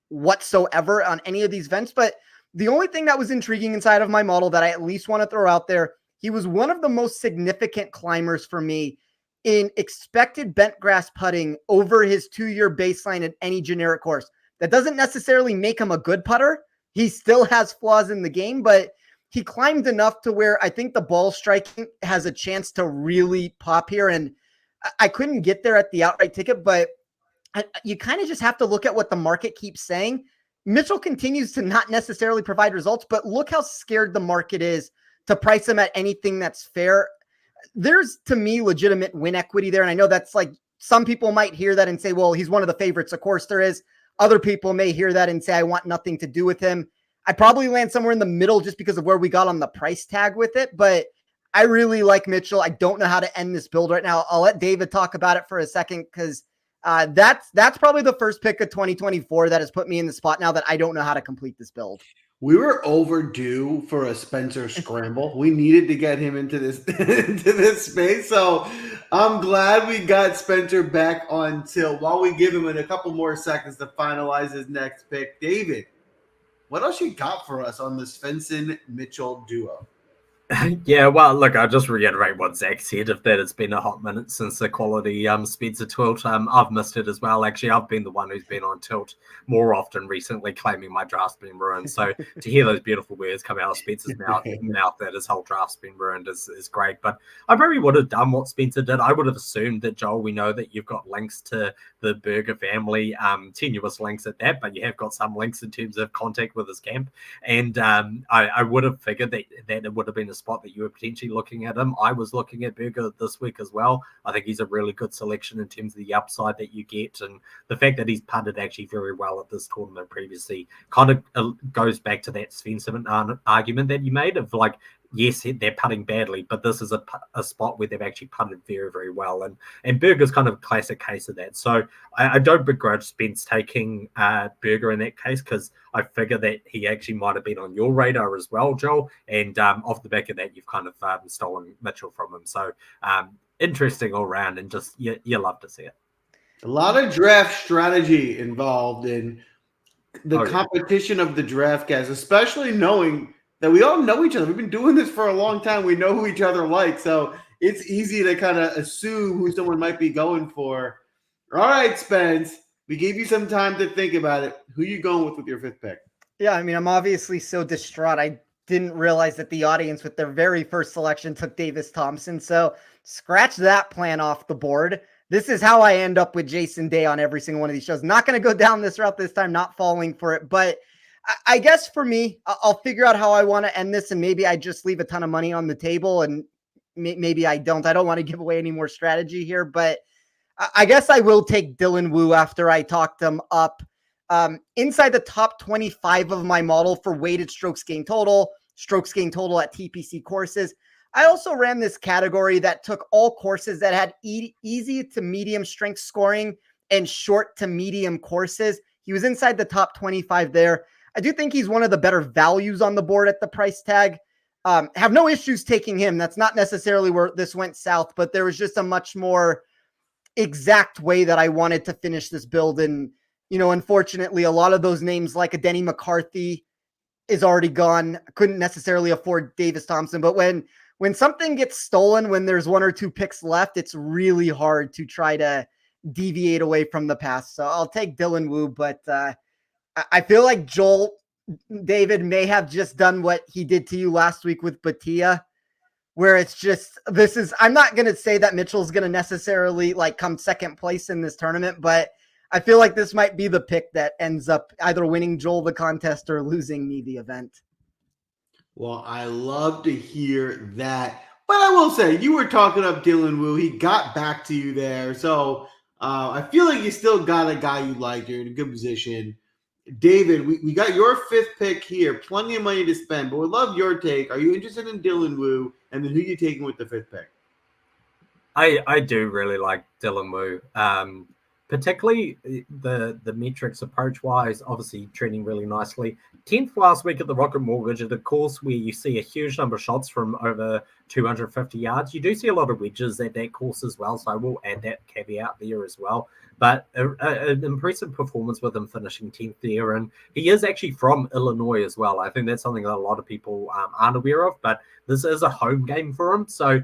whatsoever on any of these events. But the only thing that was intriguing inside of my model that I at least want to throw out there, he was one of the most significant climbers for me in expected bent grass putting over his 2-year baseline at any generic course. That doesn't necessarily make him a good putter. He still has flaws in the game, but he climbed enough to where I think the ball striking has a chance to really pop here. And I couldn't get there at the outright ticket, but you kind of just have to look at what the market keeps saying. Mitchell continues to not necessarily provide results, but look how scared the market is to price him at anything that's fair. There's, to me, legitimate win equity there. And I know that's like, some people might hear that and say, well, he's one of the favorites. Of course there is. Other people may hear that and say, I want nothing to do with him. I probably land somewhere in the middle just because of where we got on the price tag with it. But I really like Mitchell. I don't know how to end this build right now. I'll let David talk about it for a second, because that's probably the first pick of 2024 that has put me in the spot now that I don't know how to complete this build. We were overdue for a Spencer scramble. We needed to get him into this into this space. So I'm glad we got Spencer back on tilt. While we give him a couple more seconds to finalize his next pick, David, what else you got for us on the Svensson-Mitchell duo? Yeah, well, look, I'll just reiterate what Zach said. If that has been a hot minute since the quality Spencer tilt, I've missed it as well. Actually, I've been the one who's been on tilt more often recently, claiming my draft's been ruined. So to hear those beautiful words come out of Spencer's mouth that his whole draft's been ruined is great. But I probably would have done what Spencer did. I would have assumed that, Joel, we know that you've got links to the Berger family, tenuous links at that, but you have got some links in terms of contact with his camp. And I would have figured that it would have been a spot that you were potentially looking at him. I was looking at Berger this week as well. I think he's a really good selection in terms of the upside that you get, and the fact that he's putted actually very well at this tournament previously kind of goes back to that Svensson argument that you made of like, yes, they're putting badly, but this is a spot where they've actually putted very, very well. And Berger's kind of a classic case of that. So I don't begrudge Spence taking Berger in that case, because I figure that he actually might have been on your radar as well, Joel. And off the back of that, you've kind of stolen Mitchell from him. So interesting all around, and just you love to see it. A lot of draft strategy involved in the competition of the Draftcast, especially knowing that we all know each other. We've been doing this for a long time. We know who each other like. So it's easy to kind of assume who someone might be going for. All right, Spence, we gave you some time to think about it. Who are you going with your fifth pick? Yeah, I mean, I'm obviously so distraught. I didn't realize that the audience with their very first selection took Davis Thompson. So scratch that plan off the board. This is how I end up with Jason Day on every single one of these shows. Not going to go down this route this time, not falling for it. But I guess for me, I'll figure out how I want to end this, and maybe I just leave a ton of money on the table, and maybe I don't. I don't want to give away any more strategy here, but I guess I will take Dylan Wu after I talked him up. Inside the top 25 of my model for weighted strokes gain total at TPC courses. I also ran this category that took all courses that had easy to medium strength scoring and short to medium courses. He was inside the top 25 there. I do think he's one of the better values on the board at the price tag. Have no issues taking him. That's not necessarily where this went south, but there was just a much more exact way that I wanted to finish this build. And, unfortunately, a lot of those names like a Denny McCarthy is already gone. I couldn't necessarily afford Davis Thompson, but when something gets stolen, when there's one or two picks left, it's really hard to try to deviate away from the past. So I'll take Dylan Wu, but I feel like David may have just done what he did to you last week with Bhatia, where it's just, I'm not going to say that Mitchell's going to necessarily come second place in this tournament, but I feel like this might be the pick that ends up either winning Joel the contest or losing me the event. Well, I love to hear that. But I will say, you were talking up Dylan Wu. He got back to you there. So I feel like you still got a guy you like. You're in a good position. David, we got your fifth pick here. Plenty of money to spend, but we'd love your take. Are you interested in Dylan Wu? And then who are you taking with the fifth pick? I do really like Dylan Wu. Particularly the metrics approach-wise, obviously trending really nicely. 10th last week at the Rocket Mortgage, at a course where you see a huge number of shots from over 250 yards. You do see a lot of wedges at that course as well, so I will add that caveat there as well. But an impressive performance with him finishing 10th there, and he is actually from Illinois as well. I think that's something that a lot of people aren't aware of, but this is a home game for him, so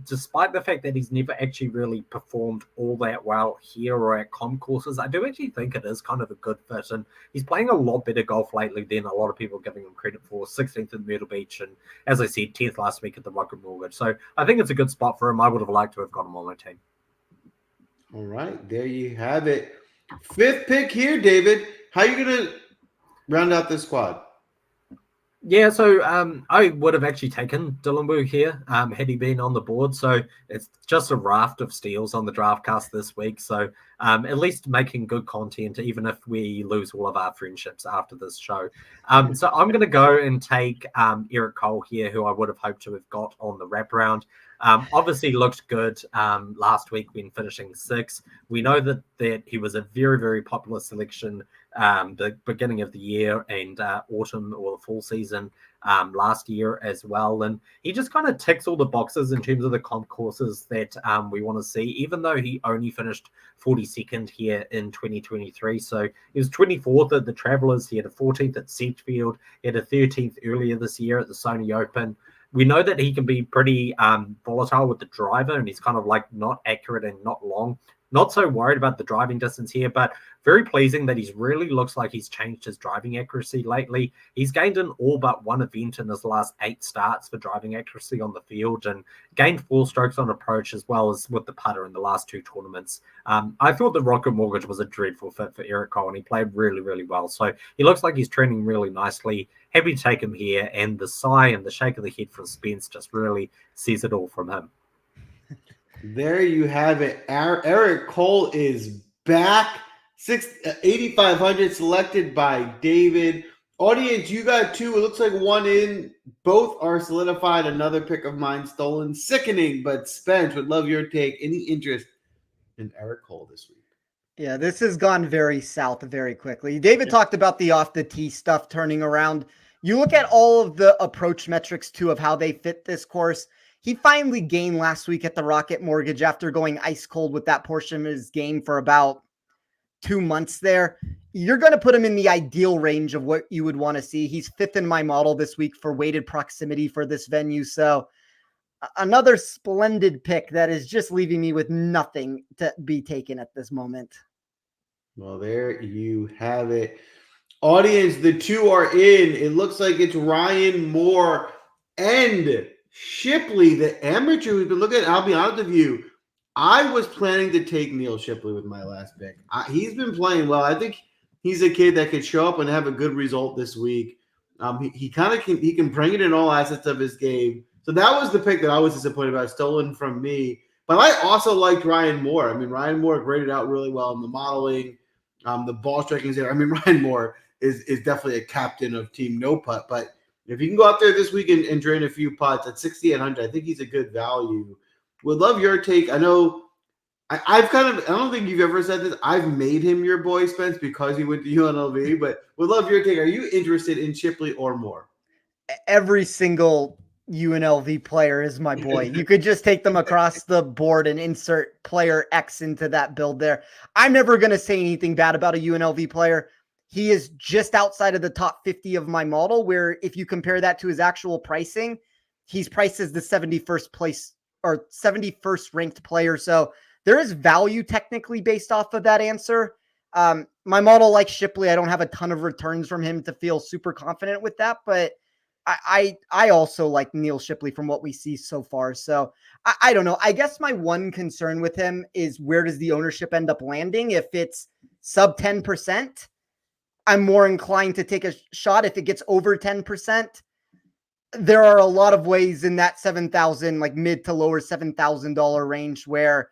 Despite the fact that he's never actually really performed all that well here or at comp courses, I do actually think it is kind of a good fit. And he's playing a lot better golf lately than a lot of people are giving him credit for. 16th in Myrtle Beach, and as I said, 10th last week at the Rocket Mortgage. So I think it's a good spot for him. I would have liked to have got him on my team. All right, there you have it. 5th pick here, David. How are you going to round out this squad? Yeah, so I would have actually taken Dylan Wu here had he been on the board. So it's just a raft of steals on the Draftcast this week. So at least making good content, even if we lose all of our friendships after this show. So I'm going to go and take Eric Cole here, who I would have hoped to have got on the wraparound. Obviously looked good last week when finishing 6th. We know that he was a very, very popular selection the beginning of the year and autumn or the fall season last year as well. And he just kind of ticks all the boxes in terms of the comp courses that we want to see, even though he only finished 42nd here in 2023. So he was 24th at the Travelers. He had a 14th at Sedgefield. He had a 13th earlier this year at the Sony Open. We know that he can be pretty volatile with the driver, and he's kind of like not accurate and not long. Not so worried about the driving distance here, but very pleasing that he's really looks like he's changed his driving accuracy lately. He's gained in all but one event in his last 8 starts for driving accuracy on the field, and gained 4 strokes on approach as well as with the putter in the last 2 tournaments. I thought the Rocket Mortgage was a dreadful fit for Eric Cole, and he played really, really well. So he looks like he's trending really nicely. Happy to take him here, and the sigh and the shake of the head from Spence just really says it all from him. There you have it. Eric Cole is back. 8,500 selected by David. Audience, you got 2. It looks like 1 in. Both are solidified. Another pick of mine stolen. Sickening, but Spence would love your take. Any interest in Eric Cole this week? Yeah, this has gone very south very quickly. David talked about the off the tee stuff turning around. You look at all of the approach metrics too of how they fit this course. He finally gained last week at the Rocket Mortgage after going ice cold with that portion of his game for about 2 months there. You're going to put him in the ideal range of what you would want to see. He's 5th in my model this week for weighted proximity for this venue. So another splendid pick that is just leaving me with nothing to be taken at this moment. Well, there you have it. Audience, the 2 are in. It looks like it's Ryan Moore and Shipley, the amateur who's been looking at. I'll be honest with you. I was planning to take Neil Shipley with my last pick. He's been playing well. I think he's a kid that could show up and have a good result this week. He can bring it in all assets of his game. So that was the pick that I was disappointed about, stolen from me. But I also liked Ryan Moore. I mean, Ryan Moore graded out really well in the modeling. The ball striking is there. I mean, Ryan Moore is definitely a captain of Team No Putt. But if you can go out there this week and drain a few putts at 6,800, I think he's a good value. Would love your take. I know I don't think you've ever said this. I've made him your boy, Spence, because he went to UNLV, but would love your take. Are you interested in Shipley or Moore? Every single UNLV player is my boy. You could just take them across the board and insert player X into that build there. I'm never going to say anything bad about a UNLV player. He is just outside of the top 50 of my model, where if you compare that to his actual pricing, he's priced as the 71st place or 71st ranked player. So there is value technically based off of that answer. My model, like Shipley, I don't have a ton of returns from him to feel super confident with that, but I also like Neil Shipley from what we see so far. So I don't know. I guess my one concern with him is, where does the ownership end up landing? If it's sub 10%, I'm more inclined to take a shot. If it gets over 10%, there are a lot of ways in that 7,000, like mid to lower $7,000 range where,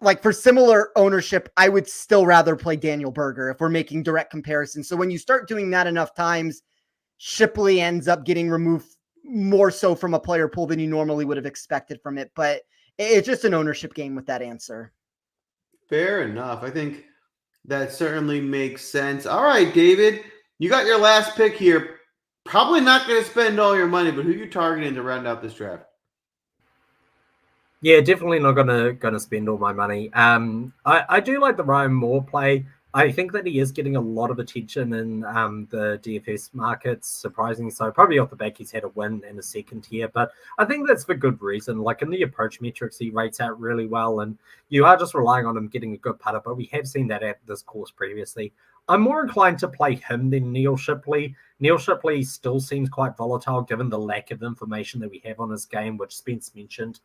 like, for similar ownership, I would still rather play Daniel Berger if we're making direct comparisons. So when you start doing that enough times, Shipley ends up getting removed more so from a player pool than you normally would have expected from it. But it's just an ownership game with that answer. Fair enough. I think that certainly makes sense. All right, David, you got your last pick here. Probably not going to spend all your money, but who are you targeting to round out this draft? Yeah, definitely not gonna spend all my money. I do like the Ryan Moore play. I think that he is getting a lot of attention in the DFS markets, surprisingly so. Probably off the back, he's had a win in the second tier, but I think that's for good reason. Like in the approach metrics, he rates out really well, and you are just relying on him getting a good putter, but we have seen that at this course previously. I'm more inclined to play him than Neil Shipley. Neil Shipley still seems quite volatile given the lack of information that we have on his game, which Spence mentioned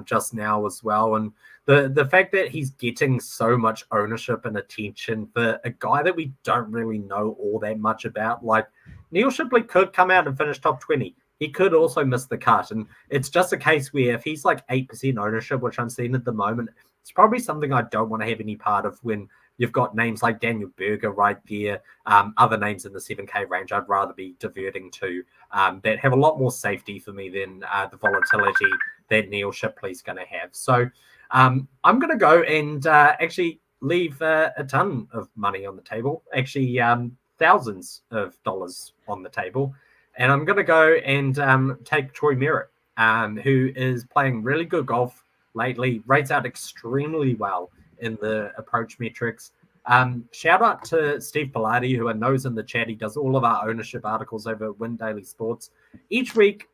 just now as well. And the fact that he's getting so much ownership and attention for a guy that we don't really know all that much about, like Neil Shipley could come out and finish top 20. He could also miss the cut. And it's just a case where if he's like 8% ownership, which I'm seeing at the moment, it's probably something I don't want to have any part of when you've got names like Daniel Berger right there, other names in the 7K range I'd rather be diverting to that have a lot more safety for me than the volatility that Neil Shipley's going to have. So I'm going to go and actually leave a ton of money on the table, actually thousands of dollars on the table. And I'm going to go and take Troy Merritt, who is playing really good golf lately, rates out extremely well in the approach metrics. Shout out to Steve Pilati, who I know is in the chat. He does all of our ownership articles over at Win Daily Sports. Each week,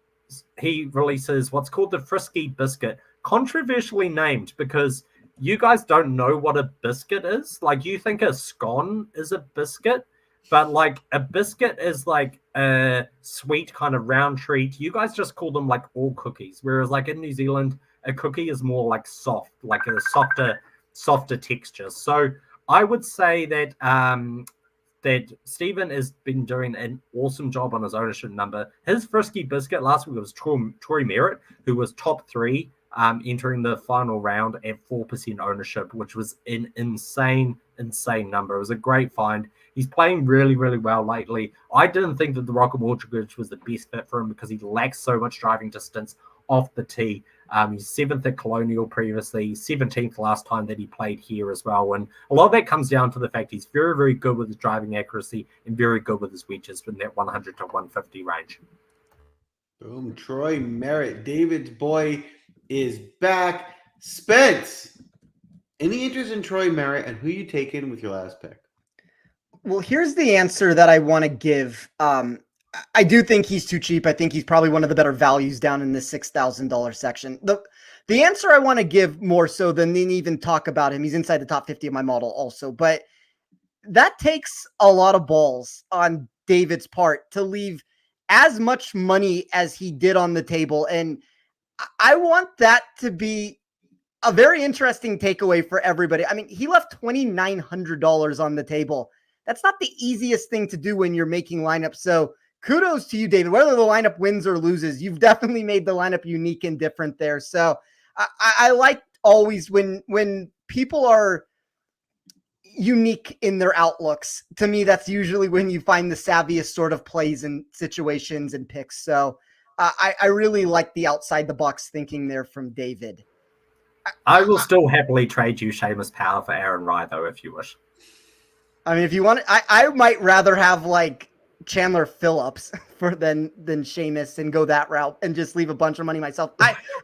he releases what's called the Frisky Biscuit, controversially named because you guys don't know what a biscuit is. Like, you think a scone is a biscuit, but like a biscuit is like a sweet kind of round treat. You guys just call them like all cookies, whereas like in New Zealand, a cookie is more like soft, like a softer texture. So I would say that that Stephen has been doing an awesome job on his ownership number. His Frisky Biscuit last week was Troy Merritt, who was top 3 entering the final round at 4% ownership, which was an insane number. It was a great find. He's playing really, really well lately. I didn't think that the Rocket Mortgage was the best fit for him because he lacks so much driving distance off the tee. He's 7th at Colonial previously, 17th last time that he played here as well. And a lot of that comes down to the fact he's very, very good with his driving accuracy and very good with his wedges in that 100 to 150 range. Boom, Troy Merritt. David's boy is back. Spence, any interest in Troy Merritt and who you taking with your last pick? Well, here's the answer that I want to give. I do think he's too cheap. I think he's probably one of the better values down in the $6,000 section. The answer I want to give more so than even talk about him, he's inside the top 50 of my model also, but that takes a lot of balls on David's part to leave as much money as he did on the table. And I want that to be a very interesting takeaway for everybody. I mean, he left $2,900 on the table. That's not the easiest thing to do when you're making lineups. So kudos to you, David. Whether the lineup wins or loses, you've definitely made the lineup unique and different there. So I like always when people are unique in their outlooks. To me, that's usually when you find the savviest sort of plays and situations and picks. So I really like the outside the box thinking there from David. I will still happily trade you Seamus Power for Aaron Rye, though, if you wish. I mean, if you want, I might rather have like Chandler Phillips than Seamus and go that route and just leave a bunch of money myself.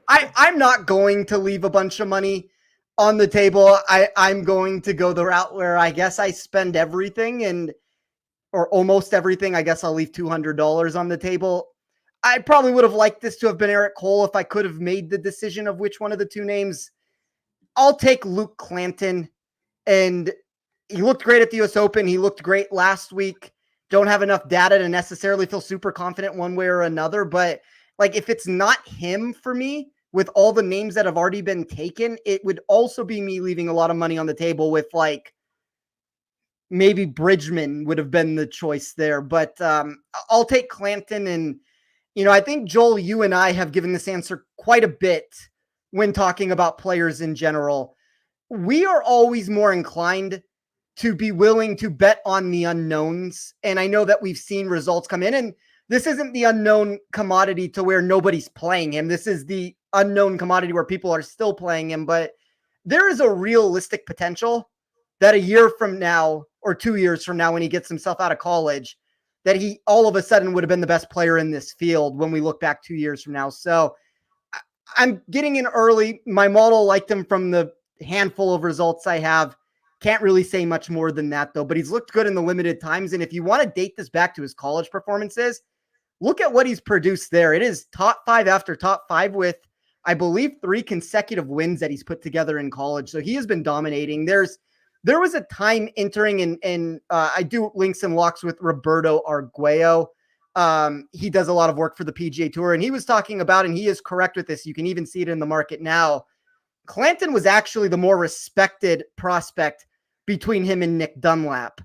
I'm not going to leave a bunch of money on the table. I'm going to go the route where I guess I spend everything or almost everything. I guess I'll leave $200 on the table. I probably would have liked this to have been Eric Cole if I could have made the decision of which one of the two names. I'll take Luke Clanton, and he looked great at the US Open. He looked great last week. Don't have enough data to necessarily feel super confident one way or another, but like if it's not him for me, with all the names that have already been taken, it would also be me leaving a lot of money on the table with like maybe Bridgman would have been the choice there, but I'll take Clanton. And, you know, I think Joel, you and I have given this answer quite a bit when talking about players in general. We are always more inclined to be willing to bet on the unknowns. And I know that we've seen results come in, and this isn't the unknown commodity to where nobody's playing him. This is the unknown commodity where people are still playing him, but there is a realistic potential that a year from now or 2 years from now, when he gets himself out of college, that he all of a sudden would have been the best player in this field when we look back 2 years from now. So I'm getting in early. My model liked him from the handful of results I have. Can't really say much more than that, though. But he's looked good in the limited times. And if you want to date this back to his college performances, look at what he's produced there. It is top 5 after top 5 with, I believe, 3 consecutive wins that he's put together in college. So he has been dominating. There was a time entering in I do links and locks with Roberto Arguello. He does a lot of work for the PGA Tour, and he was talking about, and he is correct with this, you can even see it in the market now, Clanton was actually the more respected prospect between him and Nick Dunlap.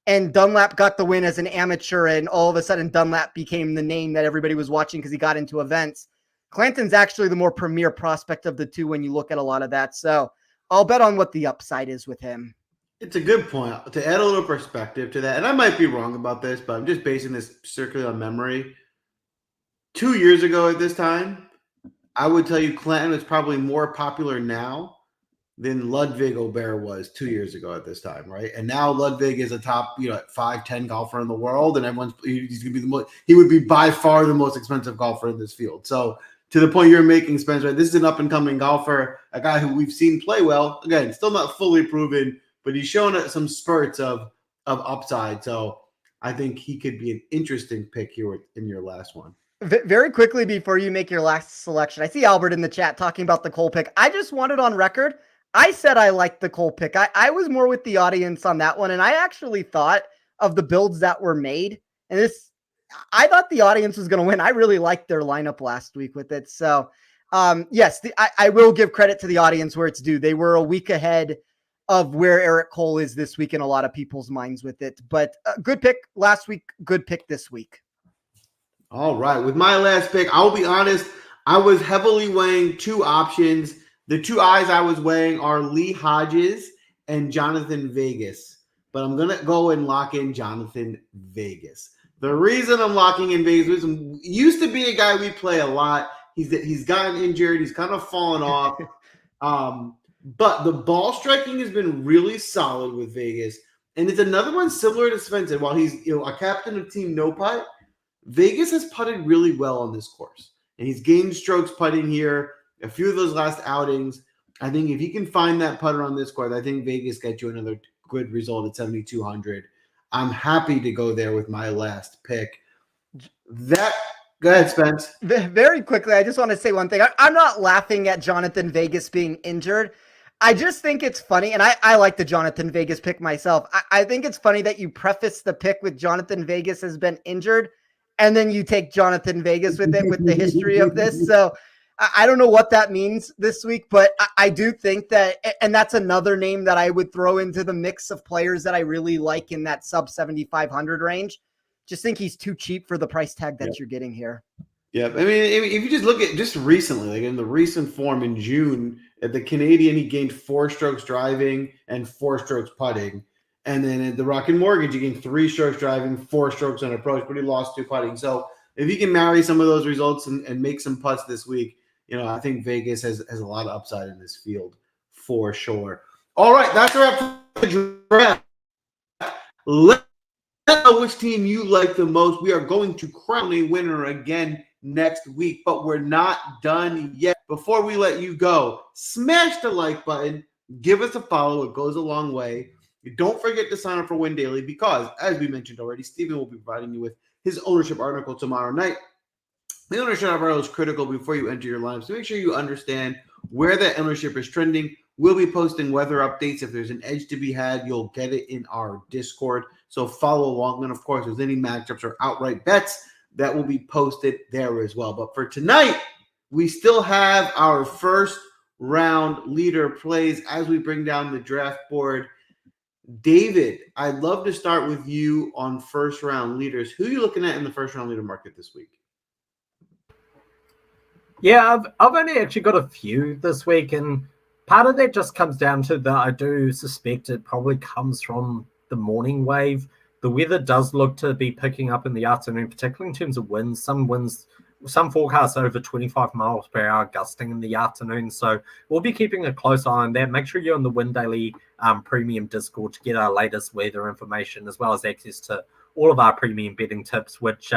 And Dunlap got the win as an amateur, and all of a sudden Dunlap became the name that everybody was watching because he got into events. Clanton's actually the more premier prospect of the two when you look at a lot of that. So I'll bet on what the upside is with him. It's a good point. To add a little perspective to that, and I might be wrong about this, but I'm just basing this strictly on memory. 2 years ago at this time, I would tell you Clanton is probably more popular now than Ludwig Aubert was 2 years ago at this time, right? And now Ludwig is a top, 5-10 golfer in the world, and he's gonna be he would be by far the most expensive golfer in this field. So to the point you're making, Spence, right? This is an up and coming golfer, a guy who we've seen play well. Again, still not fully proven, but he's shown some spurts of upside. So I think he could be an interesting pick here in your last one. Very quickly before you make your last selection, I see Albert in the chat talking about the Cole pick. I just wanted on record, I said I liked the Cole pick. I was more with the audience on that one, and I actually thought of the builds that were made, and I thought the audience was going to win. I really liked their lineup last week with it. So, yes, I will give credit to the audience where it's due. They were a week ahead of where Eric Cole is this week in a lot of people's minds with it. But good pick last week, good pick this week. All right. With my last pick, I'll be honest, I was heavily weighing two options. The two eyes I was weighing are Lee Hodges and Jonathan Vegas. But I'm going to go and lock in Jonathan Vegas. The reason I'm locking in Vegas was he used to be a guy we play a lot. He's gotten injured. He's kind of fallen off. But the ball striking has been really solid with Vegas. And it's another one similar to Spence. While he's a captain of Team No Putt, Vegas has putted really well on this course. And he's gained strokes putting here. A few of those last outings. I think if he can find that putter on this course, I think Vegas gets you another good result at 7,200. I'm happy to go there with my last pick. Go ahead, Spence. Very quickly, I just want to say one thing. I'm not laughing at Jonathan Vegas being injured. I just think it's funny, and I like the Jonathan Vegas pick myself. I think it's funny that you preface the pick with Jonathan Vegas has been injured, and then you take Jonathan Vegas with it with the history of this. So I don't know what that means this week, but I do think that, and that's another name that I would throw into the mix of players that I really like in that sub 7,500 range. Just think he's too cheap for the price tag that you're getting here. Yeah, I mean, if you just look at just recently, like in the recent form in June at the Canadian, he gained 4 strokes driving and 4 strokes putting. And then at the Rocket Mortgage, he gained 3 strokes driving, 4 strokes on approach, but he lost 2 putting. So if he can marry some of those results and make some putts this week, I think Vegas has a lot of upside in this field for sure. All right, that's a wrap for the draft. Let us know which team you like the most. We are going to crown a winner again next week, but we're not done yet. Before we let you go, smash the like button, give us a follow. It goes a long way. Don't forget to sign up for Win Daily because, as we mentioned already, Steven will be providing you with his ownership article tomorrow night. The ownership article is critical before you enter your lineup, so make sure you understand where that ownership is trending. We'll be posting weather updates. If there's an edge to be had, you'll get it in our Discord. So follow along. And, of course, if there's any matchups or outright bets, that will be posted there as well. But for tonight, we still have our first round leader plays as we bring down the draft board. David, I'd love to start with you on first round leaders. Who are you looking at in the first round leader market this week? Yeah, I've only actually got a few this week, and part of that just comes down to that I do suspect it probably comes from the morning wave. The weather does look to be picking up in the afternoon, particularly in terms of winds. Some forecasts over 25 miles per hour gusting in the afternoon. So we'll be keeping a close eye on that. Make sure you're on the Win Daily premium Discord to get our latest weather information, as well as access to all of our premium betting tips, which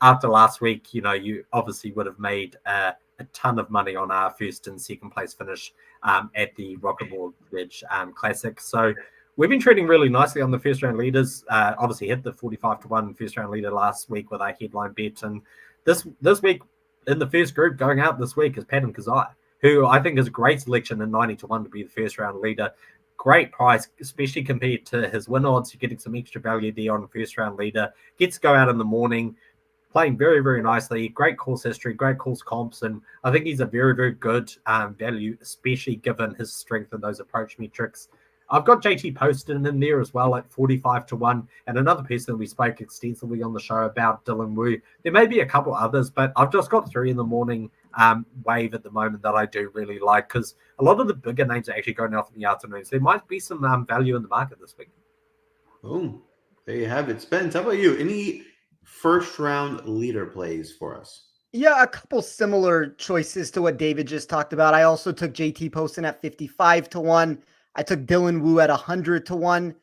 after last week, you obviously would have made a ton of money on our first and second place finish at the Rocket Mortgage Classic. So we've been trading really nicely on the first round leaders. Obviously hit the 45-1 first round leader last week with our headline bet. And this week in the first group going out this week is Pat and Kazai, who I think is a great selection in 90-1 to be the first round leader. Great price, especially compared to his win odds. You're getting some extra value there on the first round leader. Gets to go out in the morning, playing very, very nicely. Great course history, great course comps. And I think he's a very, very good value, especially given his strength in those approach metrics. I've got JT Poston in there as well at 45-1. And another person we spoke extensively on the show about, Dylan Wu. There may be a couple others, but I've just got 3 in the morning wave at the moment that I do really like, because a lot of the bigger names are actually going off in the afternoon. So there might be some value in the market this week. Boom. There you have it. Spence, how about you? Any first round leader plays for us? Yeah, a couple similar choices to what David just talked about. I also took JT Poston at 55-1. I took Dylan Wu at 100-1.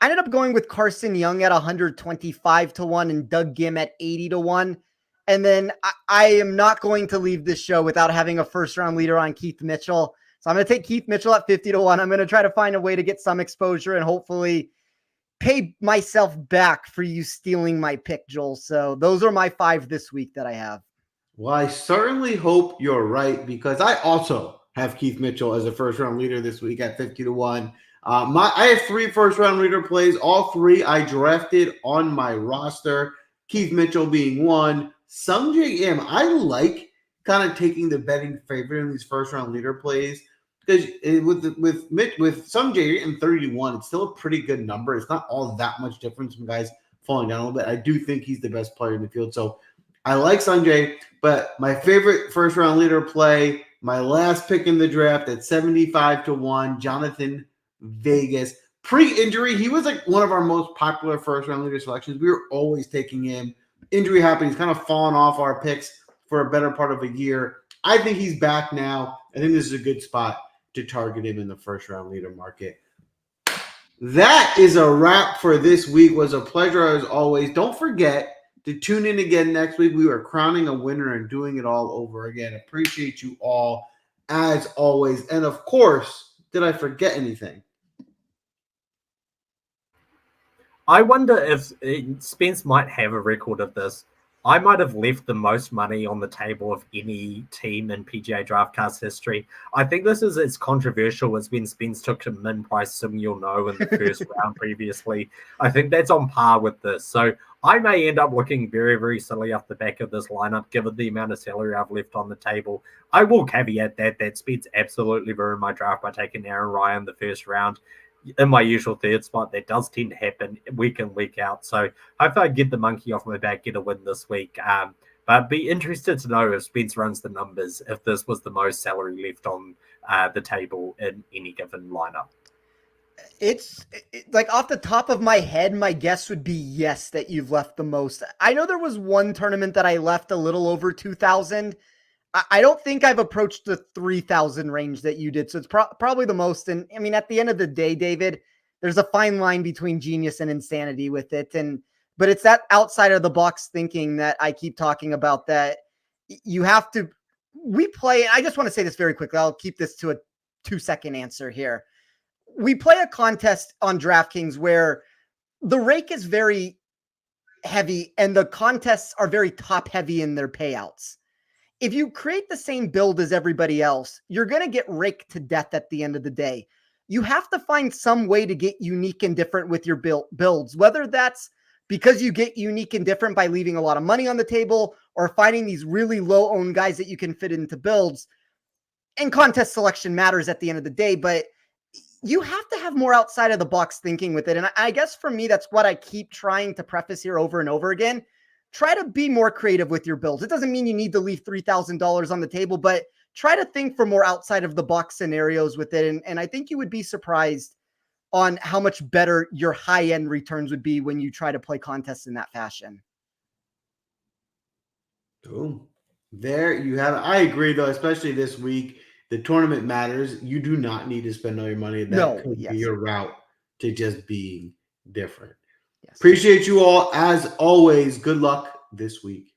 I ended up going with Carson Young at 125-1 and Doug Gim at 80-1. And then I am not going to leave this show without having a first round leader on Keith Mitchell. So I'm going to take Keith Mitchell at 50-1. I'm going to try to find a way to get some exposure and hopefully pay myself back for you stealing my pick, Joel. So those are my 5 this week that I have. Well, I certainly hope you're right, because I also have Keith Mitchell as a first-round leader this week at 50-1. I have 3 first-round leader plays. All 3 I drafted on my roster. Keith Mitchell being one. Sungjae Im, I like kind of taking the betting favorite in these first-round leader plays, because with Sungjae Im 30-1, it's still a pretty good number. It's not all that much difference from guys falling down a little bit. I do think he's the best player in the field, so I like Sungjae. But my favorite first-round leader play, my last pick in the draft at 75-1, Jonathan Vegas. Pre-injury, he was like one of our most popular first-round leader selections. We were always taking him. Injury happened. He's kind of fallen off our picks for a better part of a year. I think he's back now. I think this is a good spot to target him in the first-round leader market. That is a wrap for this week. It was a pleasure as always. Don't forget to tune in again next week. We are crowning a winner and doing it all over again. Appreciate you all as always. And of course, did I forget anything? I wonder if Spence might have a record of this. I might have left the most money on the table of any team in PGA Draftcast history. I think this is as controversial as when Spence took a min price sim, you'll know, in the first round previously. I think that's on par with this. So I may end up looking very, very silly off the back of this lineup, given the amount of salary I've left on the table. I will caveat that Spence absolutely ruined my draft by taking Aaron Ryan the first round in my usual third spot. That does tend to happen week in, week out. So hopefully I get the monkey off my back, get a win this week. But be interested to know if Spence runs the numbers, if this was the most salary left on the table in any given lineup. It's like off the top of my head, my guess would be yes, that you've left the most. I know there was one tournament that I left a little over 2,000. I don't think I've approached the 3,000 range that you did. So it's probably the most. And I mean, at the end of the day, David, there's a fine line between genius and insanity with it. But it's that outside of the box thinking that I keep talking about, that you have to, we play. I just want to say this very quickly. I'll keep this to a 2-second answer here. We play a contest on DraftKings where the rake is very heavy and the contests are very top heavy in their payouts. If you create the same build as everybody else, you're going to get raked to death at the end of the day. You have to find some way to get unique and different with your builds, whether that's because you get unique and different by leaving a lot of money on the table or finding these really low-owned guys that you can fit into builds. And contest selection matters at the end of the day, but you have to have more outside of the box thinking with it. And I guess for me, that's what I keep trying to preface here over and over again. Try to be more creative with your builds. It doesn't mean you need to leave $3,000 on the table, but try to think for more outside of the box scenarios with it. And I think you would be surprised on how much better your high-end returns would be when you try to play contests in that fashion. Boom. There you have it. I agree, though, especially this week. The tournament matters. You do not need to spend all your money. That could be your route to just being different. Yes. Appreciate you all. As always, good luck this week.